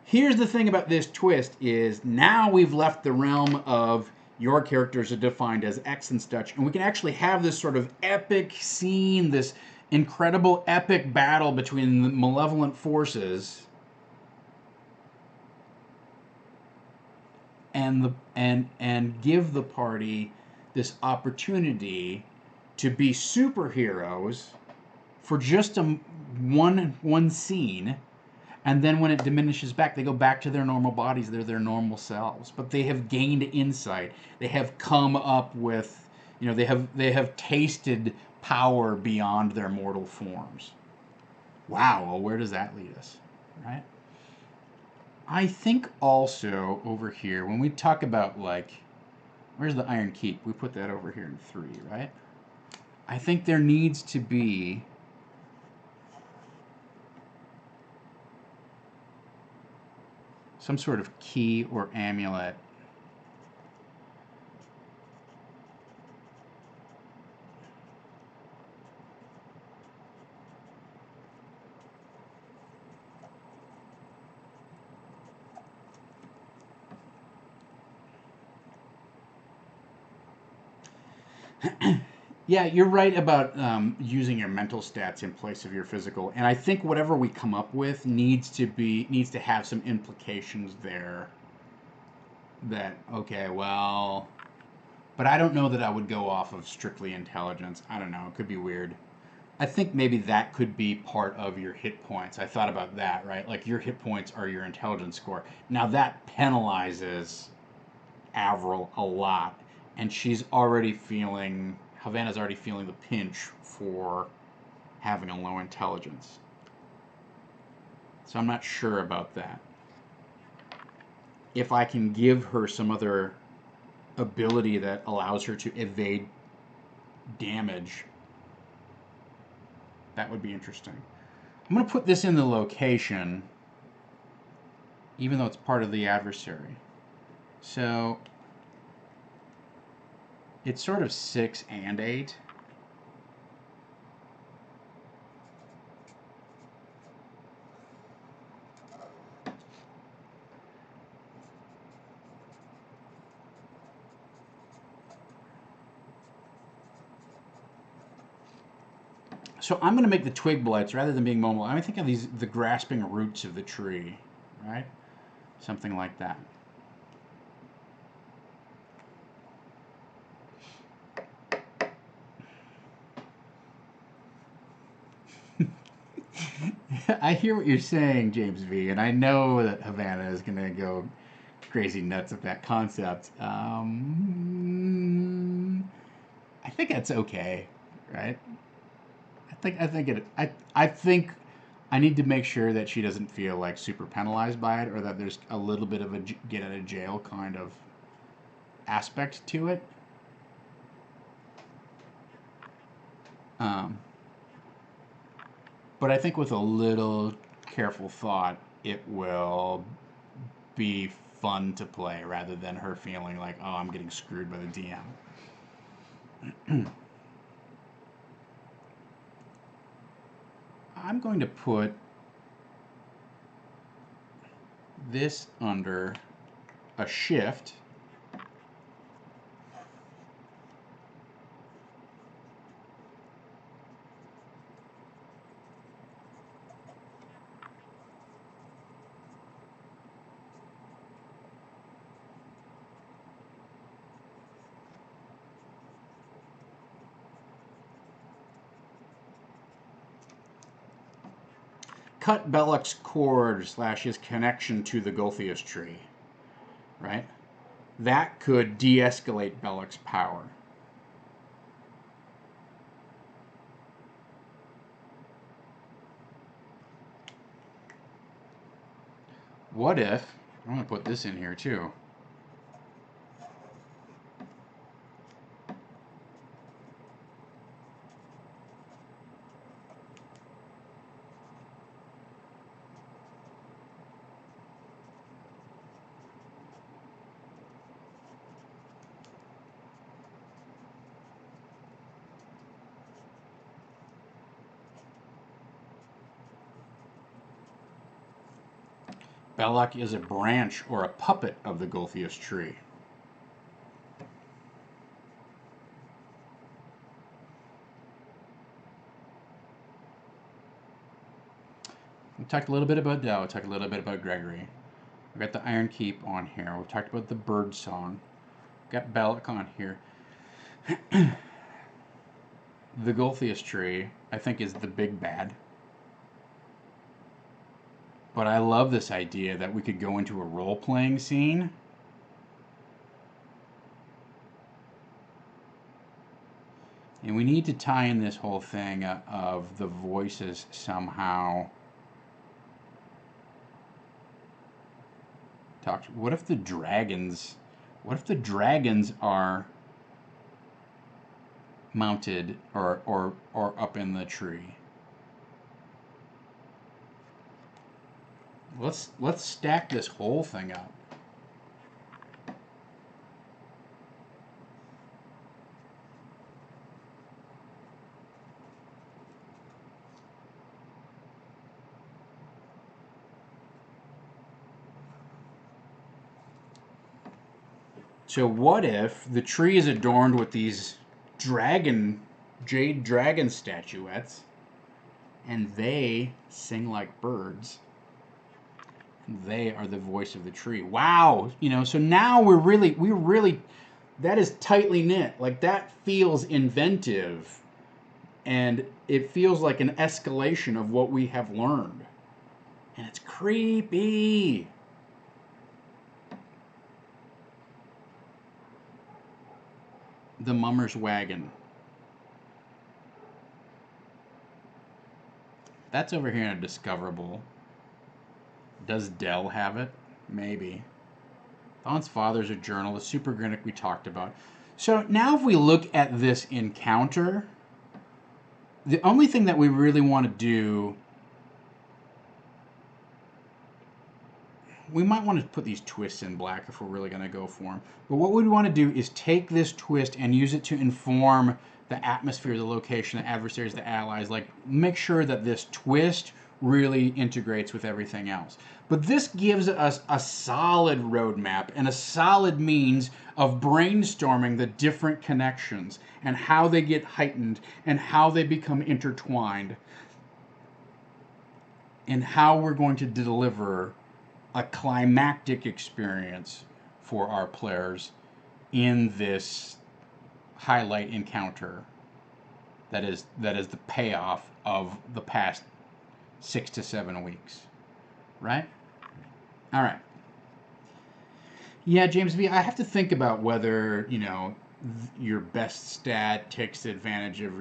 Here's the thing about this twist is now we've left the realm of your characters are defined as X and such, and we can actually have this sort of epic scene, this incredible epic battle between the malevolent forces and give the party this opportunity to be superheroes for just one scene, and then when it diminishes back, they go back to their normal bodies. They're their normal selves, but they have gained insight. They have come up with, they have tasted power beyond their mortal forms. Wow, well, where does that lead us, right? I think also over here, when we talk about like, where's the Iron Keep? We put that over here in 3, right? I think there needs to be some sort of key or amulet Yeah, you're right about using your mental stats in place of your physical, and I think whatever we come up with needs to have some implications there. That okay, well, but I don't know that I would go off of strictly intelligence. I don't know. It could be weird. I think maybe that could be part of your hit points. I thought about that, right? Like your hit points are your intelligence score. Now that penalizes Avril a lot, and Havana's already feeling the pinch for having a low intelligence. So I'm not sure about that. If I can give her some other ability that allows her to evade damage, that would be interesting. I'm going to put this in the location, even though it's part of the adversary. So it's sort of 6 and 8. So I'm going to make the twig blights, rather than being mobile, I think of these, the grasping roots of the tree, right? Something like that. I hear what you're saying, James V, and I know that Havana is going to go crazy nuts with that concept. I think that's okay, right? I think I need to make sure that she doesn't feel like super penalized by it, or that there's a little bit of a get out of jail kind of aspect to it. Um, but I think with a little careful thought, it will be fun to play rather than her feeling like, oh, I'm getting screwed by the DM. I'm going to put this under a shift. Cut Belloc's cord / his connection to the Golthius tree, right? That could de-escalate Belloc's power. What if, I'm going to put this in here too. Belloc is a branch or a puppet of the Golthius tree. We talked a little bit about Dell. We talked a little bit about Gregory. We've got the Iron Keep on here. We've talked about the bird song. We've got Belloc on here. The Golthius tree, I think, is the big bad. But I love this idea that we could go into a role-playing scene. And we need to tie in this whole thing of the voices somehow. What if the dragons are mounted or up in the tree? Let's stack this whole thing up. So what if the tree is adorned with these jade dragon statuettes, and they sing like birds? They are the voice of the tree. Wow, so now we're really, that is tightly knit. Like, that feels inventive, and it feels like an escalation of what we have learned. And it's creepy. The Mummer's Wagon. That's over here in a discoverable. Does Dell have it? Maybe. Thon's father's a journal. The super Grinnick we talked about. So now if we look at this encounter, the only thing that we really want to do, we might want to put these twists in black if we're really going to go for them. But what we want to do is take this twist and use it to inform the atmosphere, the location, the adversaries, the allies. Like, make sure that this twist really integrates with everything else. But this gives us a solid roadmap and a solid means of brainstorming the different connections and how they get heightened and how they become intertwined and how we're going to deliver a climactic experience for our players in this highlight encounter that is the payoff of the past 6 to 7 weeks, right? All right. Yeah, James V, I have to think about whether, your best stat takes advantage of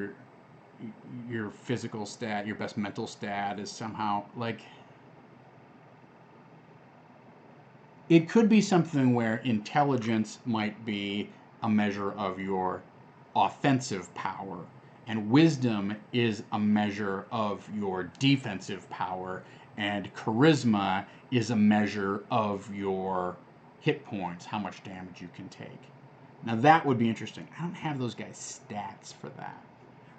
your physical stat, your best mental stat is somehow like, it could be something where intelligence might be a measure of your offensive power, and wisdom is a measure of your defensive power, and charisma is a measure of your hit points, how much damage you can take. Now that would be interesting. I don't have those guys' stats for that,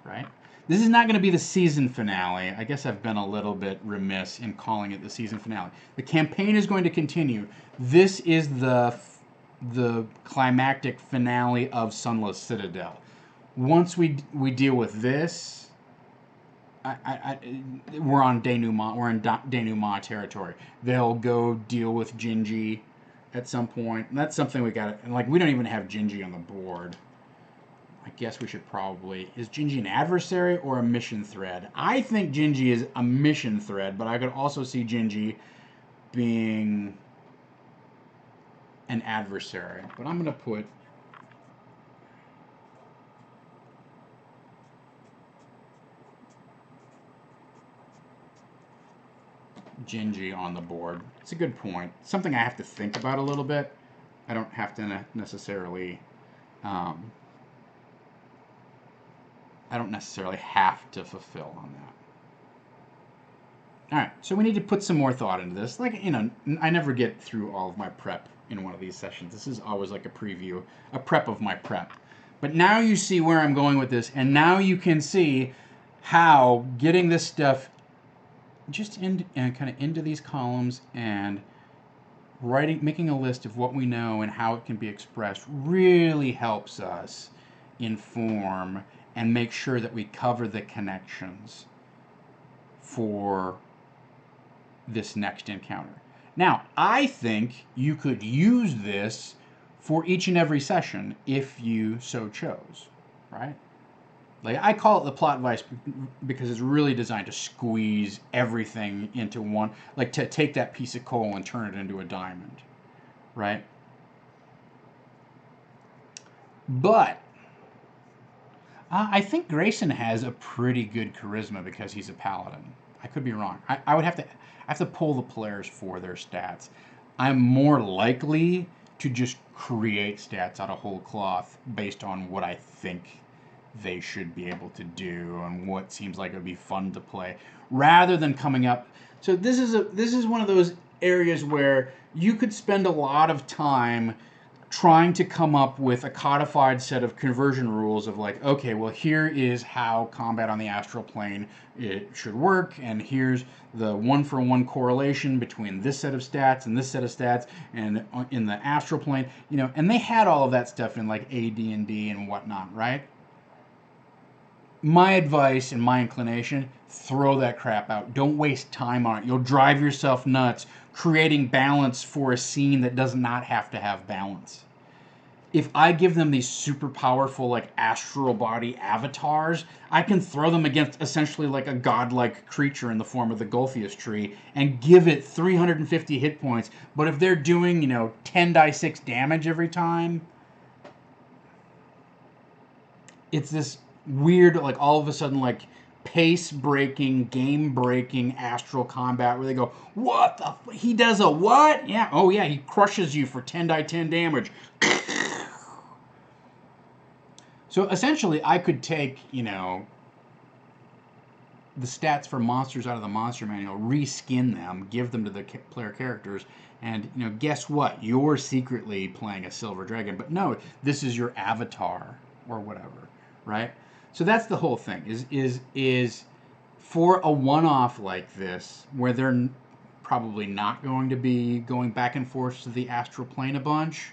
right? This is not going to be the season finale. I guess I've been a little bit remiss in calling it the season finale. The campaign is going to continue. This is the climactic finale of Sunless Citadel. Once we deal with this, we're on denouement. We're in denouement territory. They'll go deal with Gingy at some point. And that's something we got. And like, we don't even have Gingy on the board. I guess we should probably... Is Gingy an adversary or a mission thread? I think Gingy is a mission thread, but I could also see Gingy being an adversary. But I'm going to put... Gingy on the board. It's a good point. Something I have to think about a little bit. I don't have to necessarily... I don't necessarily have to fulfill on that. Alright, so we need to put some more thought into this. Like, I never get through all of my prep in one of these sessions. This is always like a preview, a prep of my prep. But now you see where I'm going with this, and now you can see how getting this stuff just kind of into these columns and making a list of what we know and how it can be expressed really helps us inform and make sure that we cover the connections for this next encounter. Now, I think you could use this for each and every session if you so chose, right? Like, I call it the plot device because it's really designed to squeeze everything into one, like to take that piece of coal and turn it into a diamond, right? But I think Grayson has a pretty good charisma because he's a paladin. I could be wrong. I would have to pull the players for their stats. I'm more likely to just create stats out of whole cloth based on what I think they should be able to do and what seems like it would be fun to play, rather than coming up. So this is one of those areas where you could spend a lot of time trying to come up with a codified set of conversion rules of like, okay, well, here is how combat on the astral plane it should work, and here's the one-for-one correlation between this set of stats and this set of stats, and in the astral plane, and they had all of that stuff in like AD&D and whatnot, right? My advice and my inclination, throw that crap out. Don't waste time on it. You'll drive yourself nuts creating balance for a scene that does not have to have balance. If I give them these super powerful, like, astral body avatars, I can throw them against essentially like a godlike creature in the form of the Golthius tree and give it 350 hit points. But if they're doing, 10 die 6 damage every time, it's this weird, like, all of a sudden, like, pace-breaking, game-breaking astral combat where they go, what the he does a what? Yeah, oh yeah, he crushes you for 10 die 10 damage. So essentially, I could take, the stats for monsters out of the monster manual, reskin them, give them to the player characters, and guess what? You're secretly playing a silver dragon, but no, this is your avatar or whatever, right? So that's the whole thing. Is for a one-off like this, where they're probably not going to be going back and forth to the astral plane a bunch.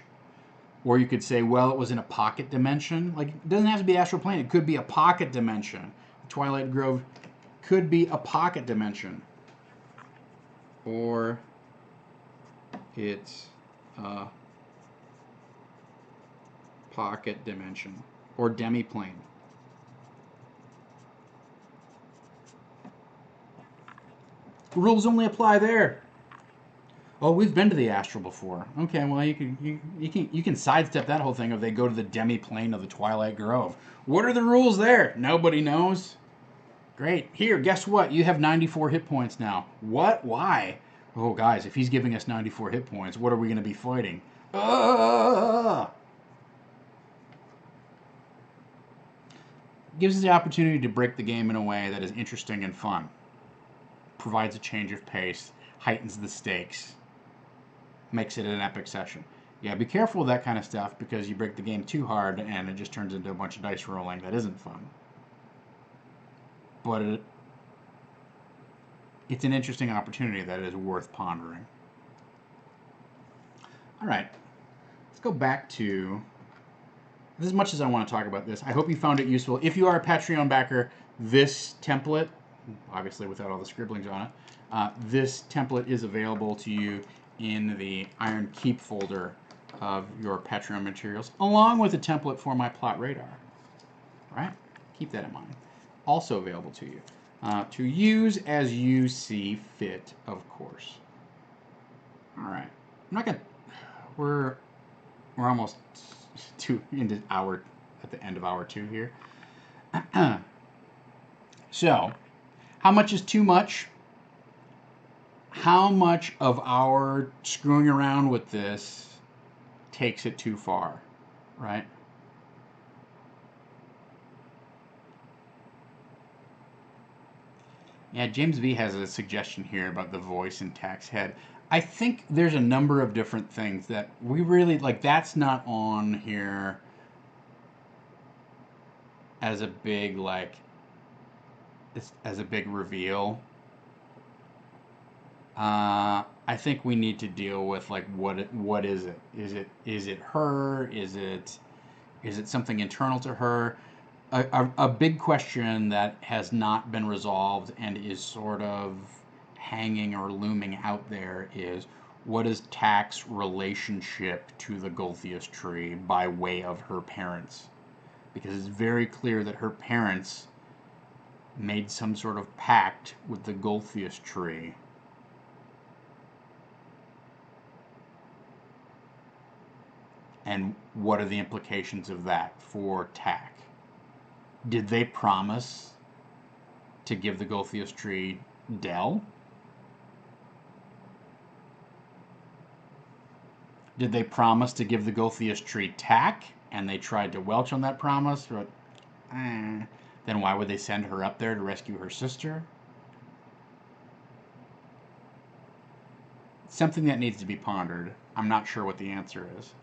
Or you could say, well, it was in a pocket dimension. Like, it doesn't have to be astral plane. It could be a pocket dimension. Twilight Grove could be a pocket dimension. Or it's a pocket dimension. Or demiplane. Rules only apply there. Oh, we've been to the astral before. Okay, well you can sidestep that whole thing if they go to the demi-plane of the Twilight Grove. What are the rules there? Nobody knows. Great. Here, guess what? You have 94 hit points now. What? Why? Oh, guys, if he's giving us 94 hit points, what are we going to be fighting? Gives us the opportunity to break the game in a way that is interesting and fun. Provides a change of pace, heightens the stakes, makes it an epic session. Yeah, be careful with that kind of stuff because you break the game too hard and it just turns into a bunch of dice rolling that isn't fun. But it's an interesting opportunity that is worth pondering. All right, let's go back to as much as I want to talk about this. I hope you found it useful. If you are a Patreon backer, this template, obviously without all the scribblings on it, this template is available to you in the Iron Keep folder of your Patreon materials, along with a template for my plot radar. All right? Keep that in mind. Also available to you. To use as you see fit, of course. All right. I'm not going to... We're almost into hour, at the end of hour 2 here. So, how much is too much? How much of our screwing around with this takes it too far, right? Yeah, James B has a suggestion here about the voice in Tax Head. I think there's a number of different things that we really, like, that's not on here as a big, like, as a big reveal. I think we need to deal with, like, what is it? Is it her? Is it something internal to her? A big question that has not been resolved and is sort of hanging or looming out there is, what is Tack's relationship to the Golthius tree by way of her parents? Because it's very clear that her parents made some sort of pact with the Golthius tree. And what are the implications of that for Tack? Did they promise to give the Golthius tree Del? Did they promise to give the Golthius tree Tack, and they tried to welch on that promise? But, then why would they send her up there to rescue her sister? Something that needs to be pondered. I'm not sure what the answer is,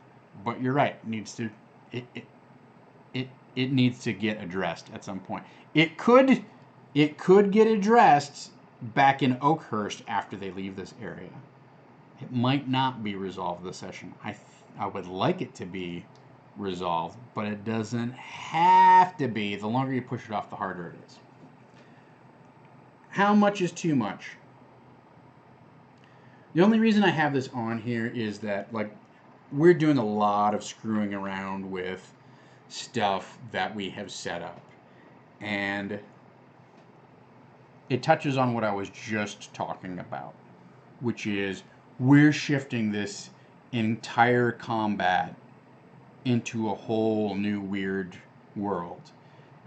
but you're right. It needs to get addressed at some point. It could get addressed back in Oakhurst after they leave this area. It might not be resolved this session. I would like it to be resolved, but it doesn't have to be. The longer you push it off, the harder it is. How much is too much? The only reason I have this on here is that, like, we're doing a lot of screwing around with stuff that we have set up. And it touches on what I was just talking about, which is we're shifting this entire combat into a whole new weird world.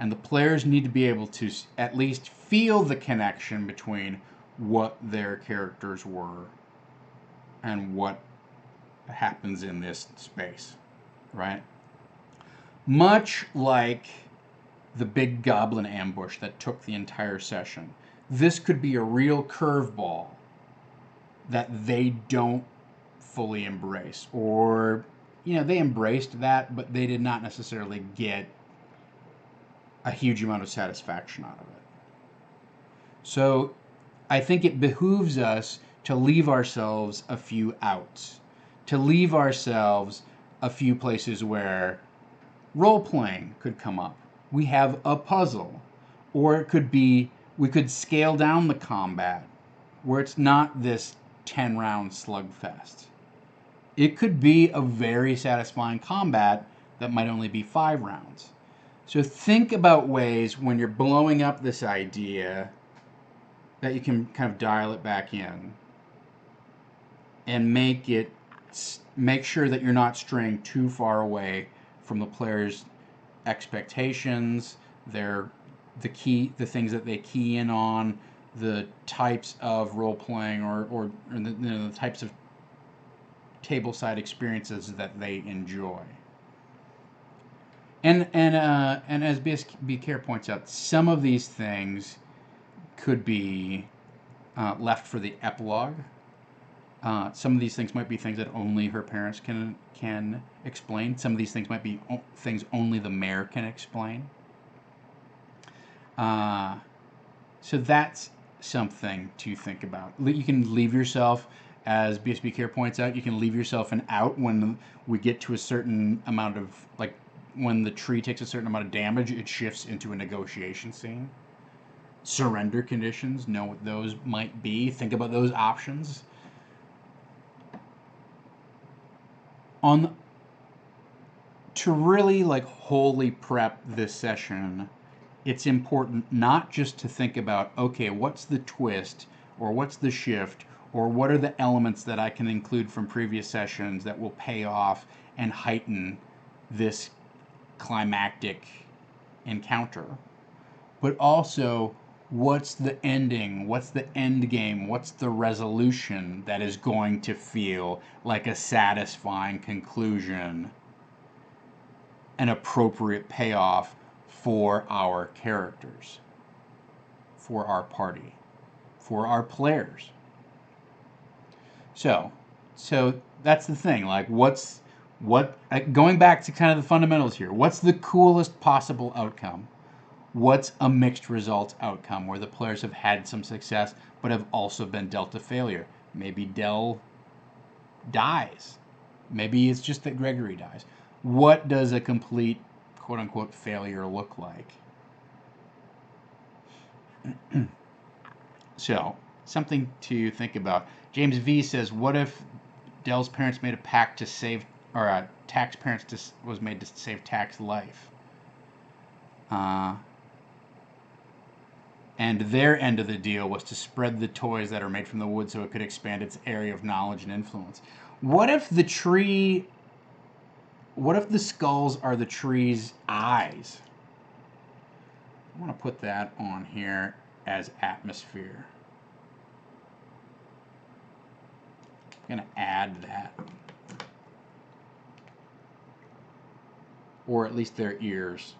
And the players need to be able to at least feel the connection between what their characters were and what happens in this space, right? Much like the big goblin ambush that took the entire session, this could be a real curveball that they don't fully embrace. Or, they embraced that, but they did not necessarily get a huge amount of satisfaction out of it. So I think it behooves us to leave ourselves a few outs, to leave ourselves a few places where role-playing could come up. We have a puzzle, or it could be we could scale down the combat where it's not this 10-round slugfest. It could be a very satisfying combat that might only be 5 rounds. So think about ways when you're blowing up this idea that you can kind of dial it back in and make sure that you're not straying too far away from the player's expectations, the things that they key in on, the types of role playing or the types of tableside experiences that they enjoy. And as B. Care points out, some of these things could be left for the epilogue. Some of these things might be things that only her parents can explain. Some of these things might be things only the mayor can explain. So that's something to think about. You can leave yourself, as BSB Care points out, you can leave yourself an out when we get to a certain amount of, like, when the tree takes a certain amount of damage, it shifts into a negotiation scene. Surrender conditions, know what those might be. Think about those options. To really wholly prep this session, it's important not just to think about, okay, what's the twist, or what's the shift, or what are the elements that I can include from previous sessions that will pay off and heighten this climactic encounter, but also what's the ending, what's the end game, what's the resolution that is going to feel like a satisfying conclusion, an appropriate payoff for our characters, for our party, for our players. So that's the thing. Going back to kind of the fundamentals here, what's the coolest possible outcome? What's a mixed results outcome where the players have had some success but have also been dealt a failure? Maybe Dell dies. Maybe it's just that Gregory dies. What does a complete quote-unquote failure look like? So, something to think about. James V says, what if Dell's parents made a pact to save, or Tack's parents was made to save Tack's life? And their end of the deal was to spread the toys that are made from the wood so it could expand its area of knowledge and influence. What if the skulls are the tree's eyes? I want to put that on here as atmosphere. I'm going to add that. Or at least their ears.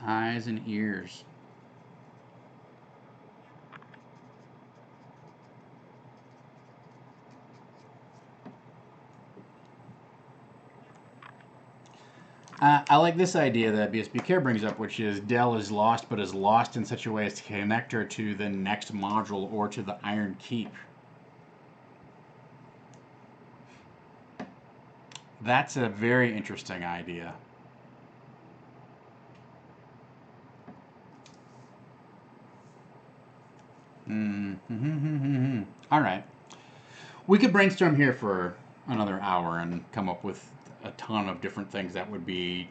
Eyes and ears. I like this idea that BSB Care brings up, which is Dell is lost, but is lost in such a way as to connect her to the next module or to the Iron Keep. That's a very interesting idea. All right. We could brainstorm here for another hour and come up with a ton of different things that would be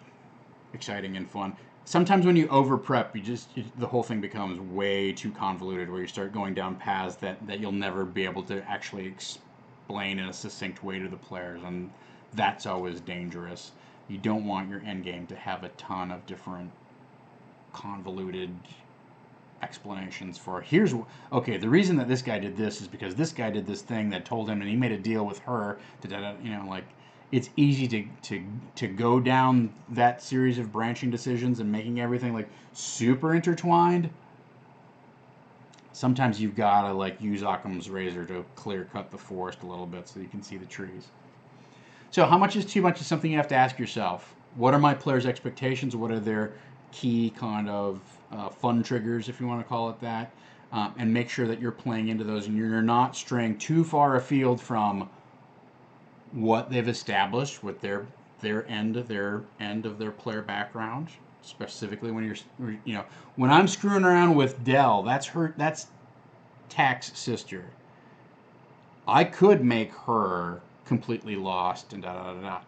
exciting and fun. Sometimes when you over prep, the whole thing becomes way too convoluted, where you start going down paths that you'll never be able to actually explain in a succinct way to the players, and that's always dangerous. You don't want your end game to have a ton of different convoluted explanations for okay, the reason that this guy did this is because this guy did this thing that told him, and he made a deal with her, like it's easy to go down that series of branching decisions and making everything like super intertwined. Sometimes you've got to like use Occam's razor to clear cut the forest a little bit so you can see the trees. So how much is too much is something you have to ask yourself. What are my players' expectations? What are their key kind of fun triggers, if you want to call it that? And make sure that you're playing into those and you're not straying too far afield from what they've established with their end of their player background. Specifically when when I'm screwing around with Dell, that's Tack's sister. I could make her completely lost and da da da da.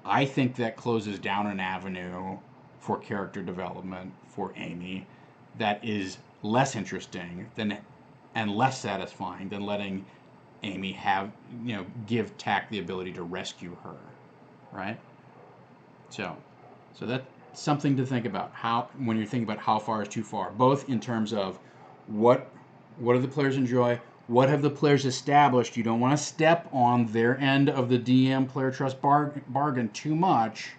I think that closes down an avenue for character development for Amy that is less interesting than and less satisfying than letting Amy give Tack the ability to rescue her, right? So that's something to think about when you're thinking about how far is too far, both in terms of what do the players enjoy, what have the players established. You don't want to step on their end of the DM player trust bargain too much.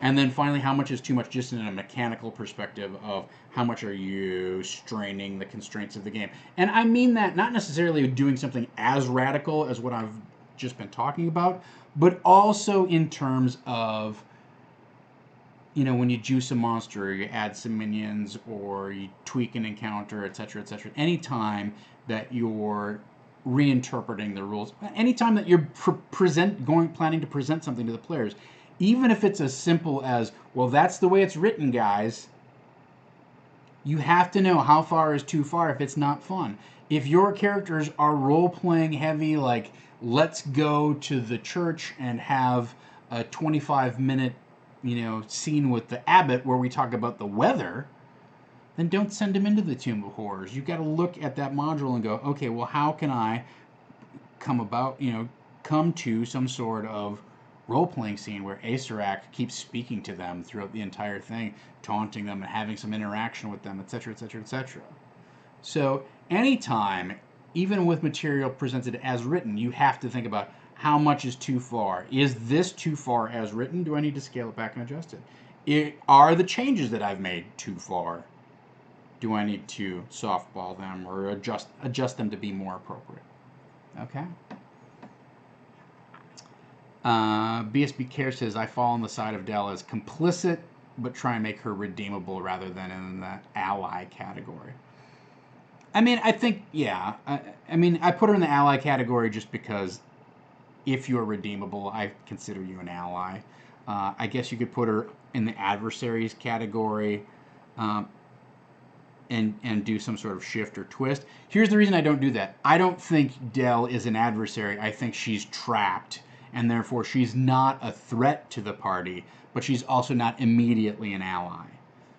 And then finally, how much is too much just in a mechanical perspective of how much are you straining the constraints of the game. And I mean that not necessarily doing something as radical as what I've just been talking about, but also in terms of, when you juice a monster or you add some minions or you tweak an encounter, etc., etc. Anytime that you're reinterpreting the rules, anytime that you're planning to present something to the players, even if it's as simple as, well, that's the way it's written, guys, you have to know how far is too far if it's not fun. If your characters are role-playing heavy, like, let's go to the church and have a 25-minute, scene with the abbot where we talk about the weather, then don't send him into the Tomb of Horrors. You've got to look at that module and go, okay, well, how can I come to some sort of role-playing scene where Asarak keeps speaking to them throughout the entire thing, taunting them and having some interaction with them, etc., etc., etc. So anytime, even with material presented as written, you have to think about how much is too far. Is this too far as written? Do I need to scale it back and adjust it? Are the changes that I've made too far? Do I need to softball them or adjust them to be more appropriate? Okay. BSB Care says, I fall on the side of Dell as complicit, but try and make her redeemable rather than in the ally category. I mean, I think, yeah. I put her in the ally category just because if you're redeemable, I consider you an ally. I guess you could put her in the adversaries category and do some sort of shift or twist. Here's the reason I don't do that. I don't think Dell is an adversary. I think she's trapped, and therefore she's not a threat to the party, but she's also not immediately an ally.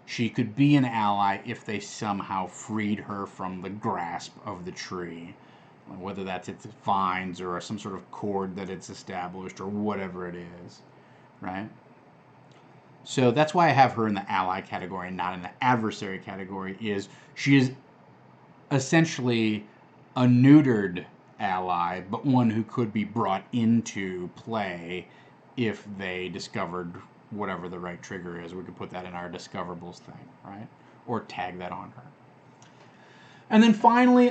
She could be an ally if they somehow freed her from the grasp of the tree, whether that's its vines or some sort of cord that it's established or whatever it is, right? So that's why I have her in the ally category and not in the adversary category. She is essentially a neutered ally, but one who could be brought into play if they discovered whatever the right trigger is. We could put that in our discoverables thing, right? Or tag that on her. And then finally,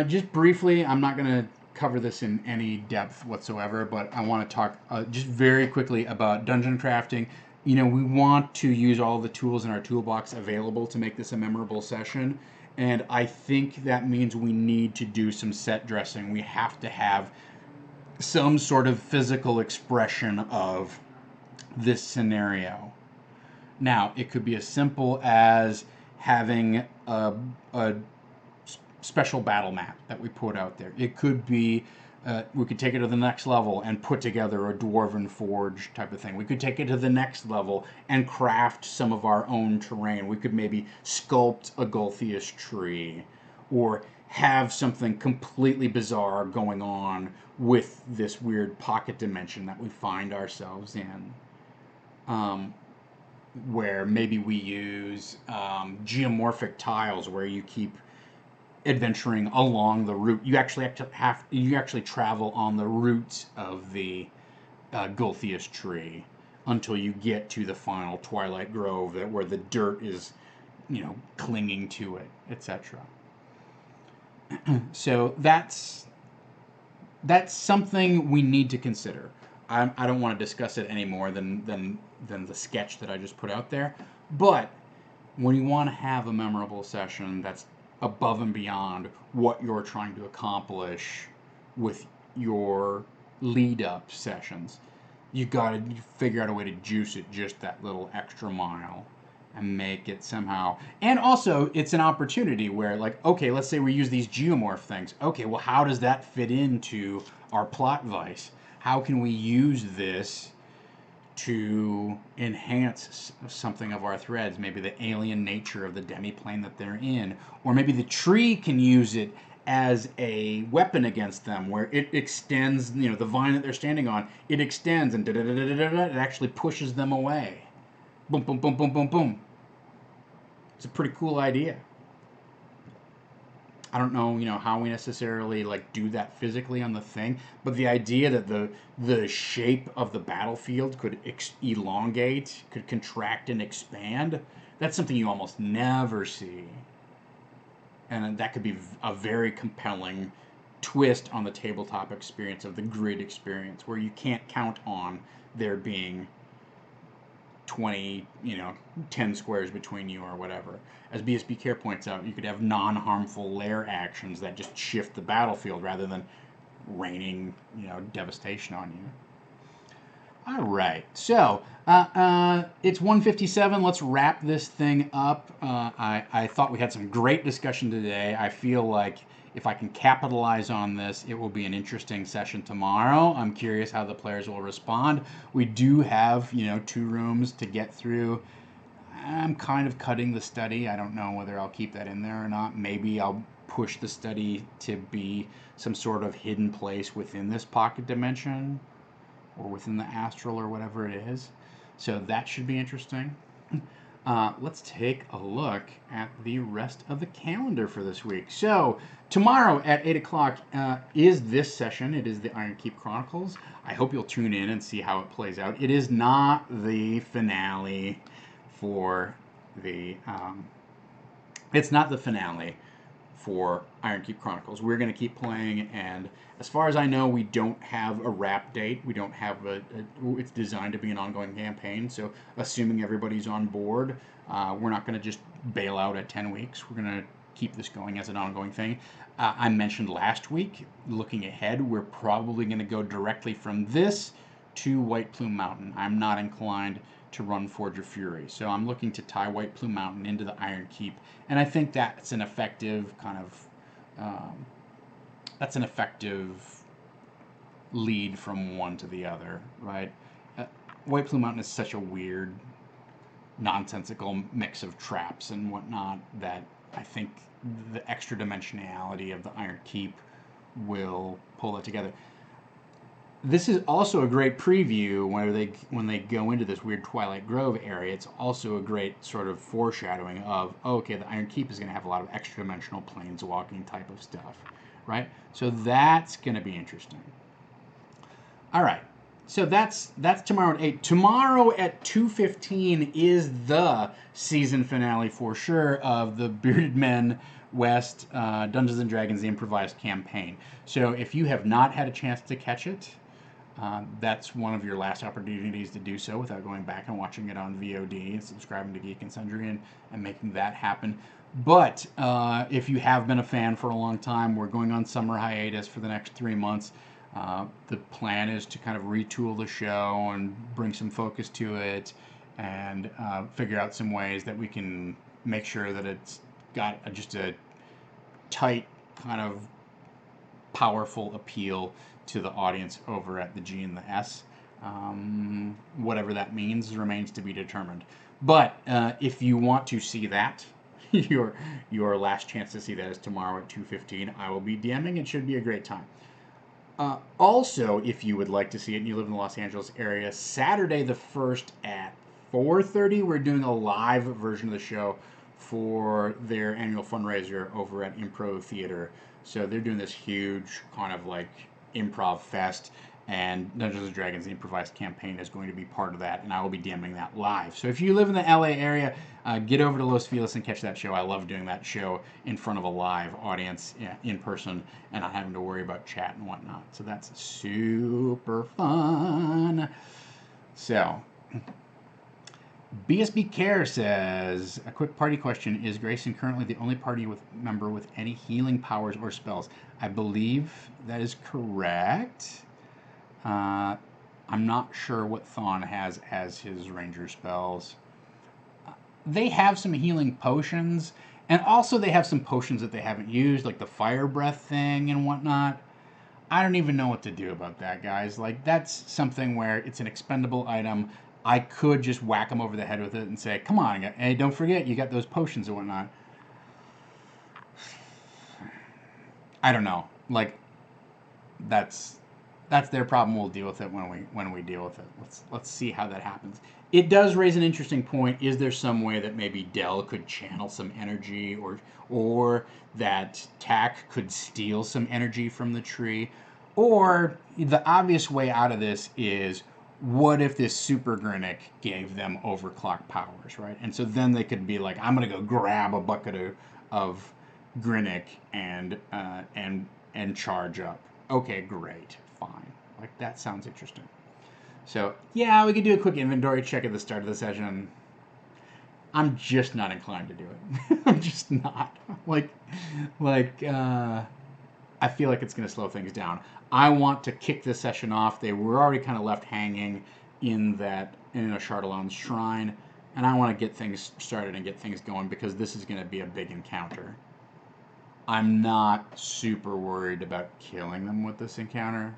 just briefly, I'm not going to cover this in any depth whatsoever, but I want to talk just very quickly about dungeon crafting. We want to use all the tools in our toolbox available to make this a memorable session. And I think that means we need to do some set dressing. We have to have some sort of physical expression of this scenario. Now, it could be as simple as having a special battle map that we put out there. It could be We could take it to the next level and put together a dwarven forge type of thing. We could take it to the next level and craft some of our own terrain. We could maybe sculpt a Golthius tree, or have something completely bizarre going on with this weird pocket dimension that we find ourselves in. Um, where maybe we use geomorphic tiles where you keep adventuring along the route. You actually travel on the roots of the Golthius tree until you get to the final Twilight Grove, where the dirt is, clinging to it, etc. So that's something we need to consider. I don't want to discuss it any more than the sketch that I just put out there. But when you want to have a memorable session that's above and beyond what you're trying to accomplish with your lead up sessions, you got to figure out a way to juice it just that little extra mile and make it somehow. And also, it's an opportunity where, like, okay, let's say we use these geomorph things. Okay, well, how does that fit into our plot vice? How can we use this to enhance something of our threads? Maybe the alien nature of the demiplane that they're in, or maybe the tree can use it as a weapon against them, where it extends, the vine that they're standing on, it extends and it actually pushes them away. Boom, boom, boom, boom, boom, boom. It's a pretty cool idea. I don't know, how we necessarily like do that physically on the thing, but the idea that the shape of the battlefield could elongate, could contract and expand, that's something you almost never see, and that could be a very compelling twist on the tabletop experience of the grid experience, where you can't count on there being 20, 10 squares between you or whatever. As BSB Care points out, you could have non-harmful lair actions that just shift the battlefield rather than raining, devastation on you. All right, so it's 1:57. Let's wrap this thing up. I thought we had some great discussion today. I feel like if I can capitalize on this, it will be an interesting session tomorrow. I'm curious how the players will respond. We do have, 2 rooms to get through. I'm kind of cutting the study. I don't know whether I'll keep that in there or not. Maybe I'll push the study to be some sort of hidden place within this pocket dimension, or within the astral, or whatever it is. So that should be interesting. Let's take a look at the rest of the calendar for this week. So tomorrow at 8 o'clock is this session. It is the Iron Keep Chronicles. I hope you'll tune in and see how it plays out. It is not the finale for the... it's not the finale for Iron Keep Chronicles. We're going to keep playing, and as far as I know, we don't have a wrap date. We don't have it's designed to be an ongoing campaign, so assuming everybody's on board, we're not going to just bail out at 10 weeks. We're going to keep this going as an ongoing thing. I mentioned last week, looking ahead, we're probably going to go directly from this to White Plume Mountain. I'm not inclined to run Forge of Fury, so I'm looking to tie White Plume Mountain into the Iron Keep, and I think that's an effective kind of lead from one to the other, right? White Plume Mountain is such a weird, nonsensical mix of traps and whatnot that I think the extra dimensionality of the Iron Keep will pull it together. This is also a great preview when they go into this weird Twilight Grove area. It's also a great sort of foreshadowing of, okay, the Iron Keep is going to have a lot of extra-dimensional planeswalking type of stuff, right? So that's going to be interesting. All right, so that's tomorrow at 8. Tomorrow at 2:15 is the season finale for sure of the Bearded Men West Dungeons & Dragons The Improvised Campaign. So if you have not had a chance to catch it, that's one of your last opportunities to do so without going back and watching it on VOD and subscribing to Geek and Sundry and making that happen. But if you have been a fan for a long time, we're going on summer hiatus for the next 3 months. The plan is to kind of retool the show and bring some focus to it, and figure out some ways that we can make sure that it's got just a tight kind of powerful appeal to the audience over at the G and the S. Whatever that means remains to be determined. But if you want to see that, your last chance to see that is tomorrow at 2:15. I will be DMing. It should be a great time. Also, if you would like to see it and you live in the Los Angeles area, Saturday the 1st at 4:30, we're doing a live version of the show for their annual fundraiser over at Improv Theater. So they're doing this huge kind of like improv fest, and Dungeons and Dragons, the improvised campaign, is going to be part of that, and I will be DMing that live. So if you live in the LA area, get over to Los Feliz and catch that show. I love doing that show in front of a live audience, in person, and not having to worry about chat and whatnot. So that's super fun. So BSB Care says, a quick party question. Is Grayson currently the only party member with any healing powers or spells? I believe that is correct. I'm not sure what Thawne has as his ranger spells. They have some healing potions, and also they have some potions that they haven't used, like the fire breath thing and whatnot. I don't even know what to do about that, guys. Like, that's something where it's an expendable item. I could just whack them over the head with it and say, come on, hey, don't forget, you got those potions and whatnot. I don't know. Like, that's their problem. We'll deal with it when we deal with it. Let's see how that happens. It does raise an interesting point. Is there some way that maybe Dell could channel some energy, or that Tack could steal some energy from the tree? Or the obvious way out of this is, what if this super Grinnick gave them overclock powers, right? And so then they could be like, I'm gonna go grab a bucket of Grinnick and charge up. Okay, great, fine. Like, that sounds interesting. So yeah, we could do a quick inventory check at the start of the session. I'm just not inclined to do it. I'm just not. I feel like it's going to slow things down. I want to kick this session off. They were already kind of left hanging in a Chardalon's shrine, and I want to get things started and get things going, because this is going to be a big encounter. I'm not super worried about killing them with this encounter.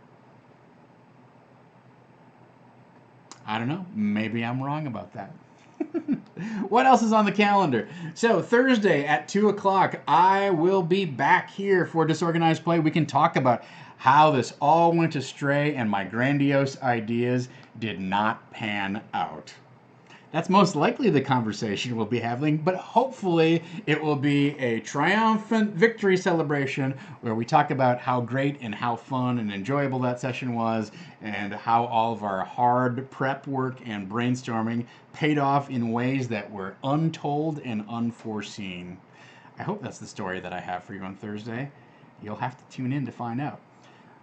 I don't know. Maybe I'm wrong about that. What else is on the calendar? So Thursday at 2 o'clock, I will be back here for Disorganized Play. We can talk about how this all went astray and my grandiose ideas did not pan out. That's most likely the conversation we'll be having, but hopefully it will be a triumphant victory celebration where we talk about how great and how fun and enjoyable that session was, and how all of our hard prep work and brainstorming paid off in ways that were untold and unforeseen. I hope that's the story that I have for you on Thursday. You'll have to tune in to find out.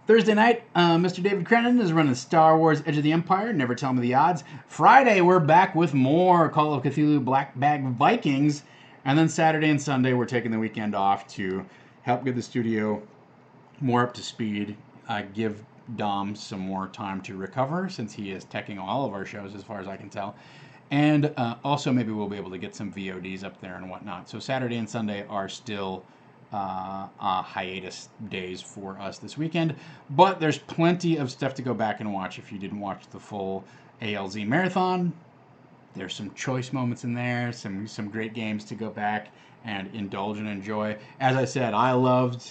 Thursday night, Mr. David Crennan is running Star Wars Edge of the Empire. Never tell me the odds. Friday, we're back with more Call of Cthulhu Black Bag Vikings. And then Saturday and Sunday, we're taking the weekend off to help get the studio more up to speed, give Dom some more time to recover, since he is teching all of our shows as far as I can tell. And also maybe we'll be able to get some VODs up there and whatnot. So Saturday and Sunday are still hiatus days for us this weekend, but there's plenty of stuff to go back and watch if you didn't watch the full ALZ marathon. There's some choice moments in there, some great games to go back and indulge and enjoy. As I said, I loved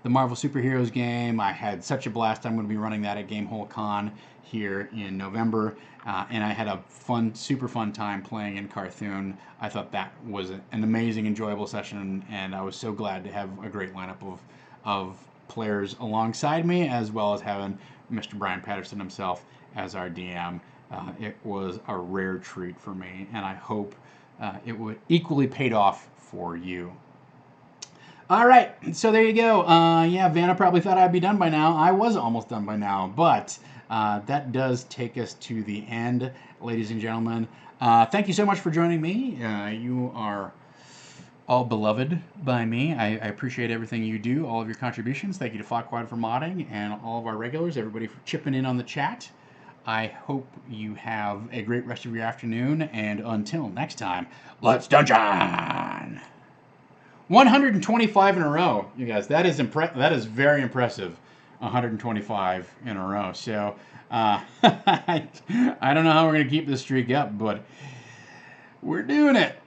the Marvel Superheroes game. I had such a blast. I'm going to be running that at Gamehole Con here in November, and I had a super fun time playing in Carthune. I thought that was an amazing, enjoyable session, and I was so glad to have a great lineup of players alongside me, as well as having Mr. Brian Patterson himself as our DM. It was a rare treat for me, and I hope it would equally paid off for you. All right, so there you go. Yeah, Vanna probably thought I'd be done by now. I was almost done by now, but that does take us to the end, ladies and gentlemen. Thank you so much for joining me. You are all beloved by me. I appreciate everything you do, all of your contributions. Thank you to Flockwad for modding, and all of our regulars, everybody for chipping in on the chat. I hope you have a great rest of your afternoon, and until next time, let's dungeon! 125 in a row, you guys. That is very impressive. 125 in a row. So I don't know how we're going to keep this streak up, but we're doing it.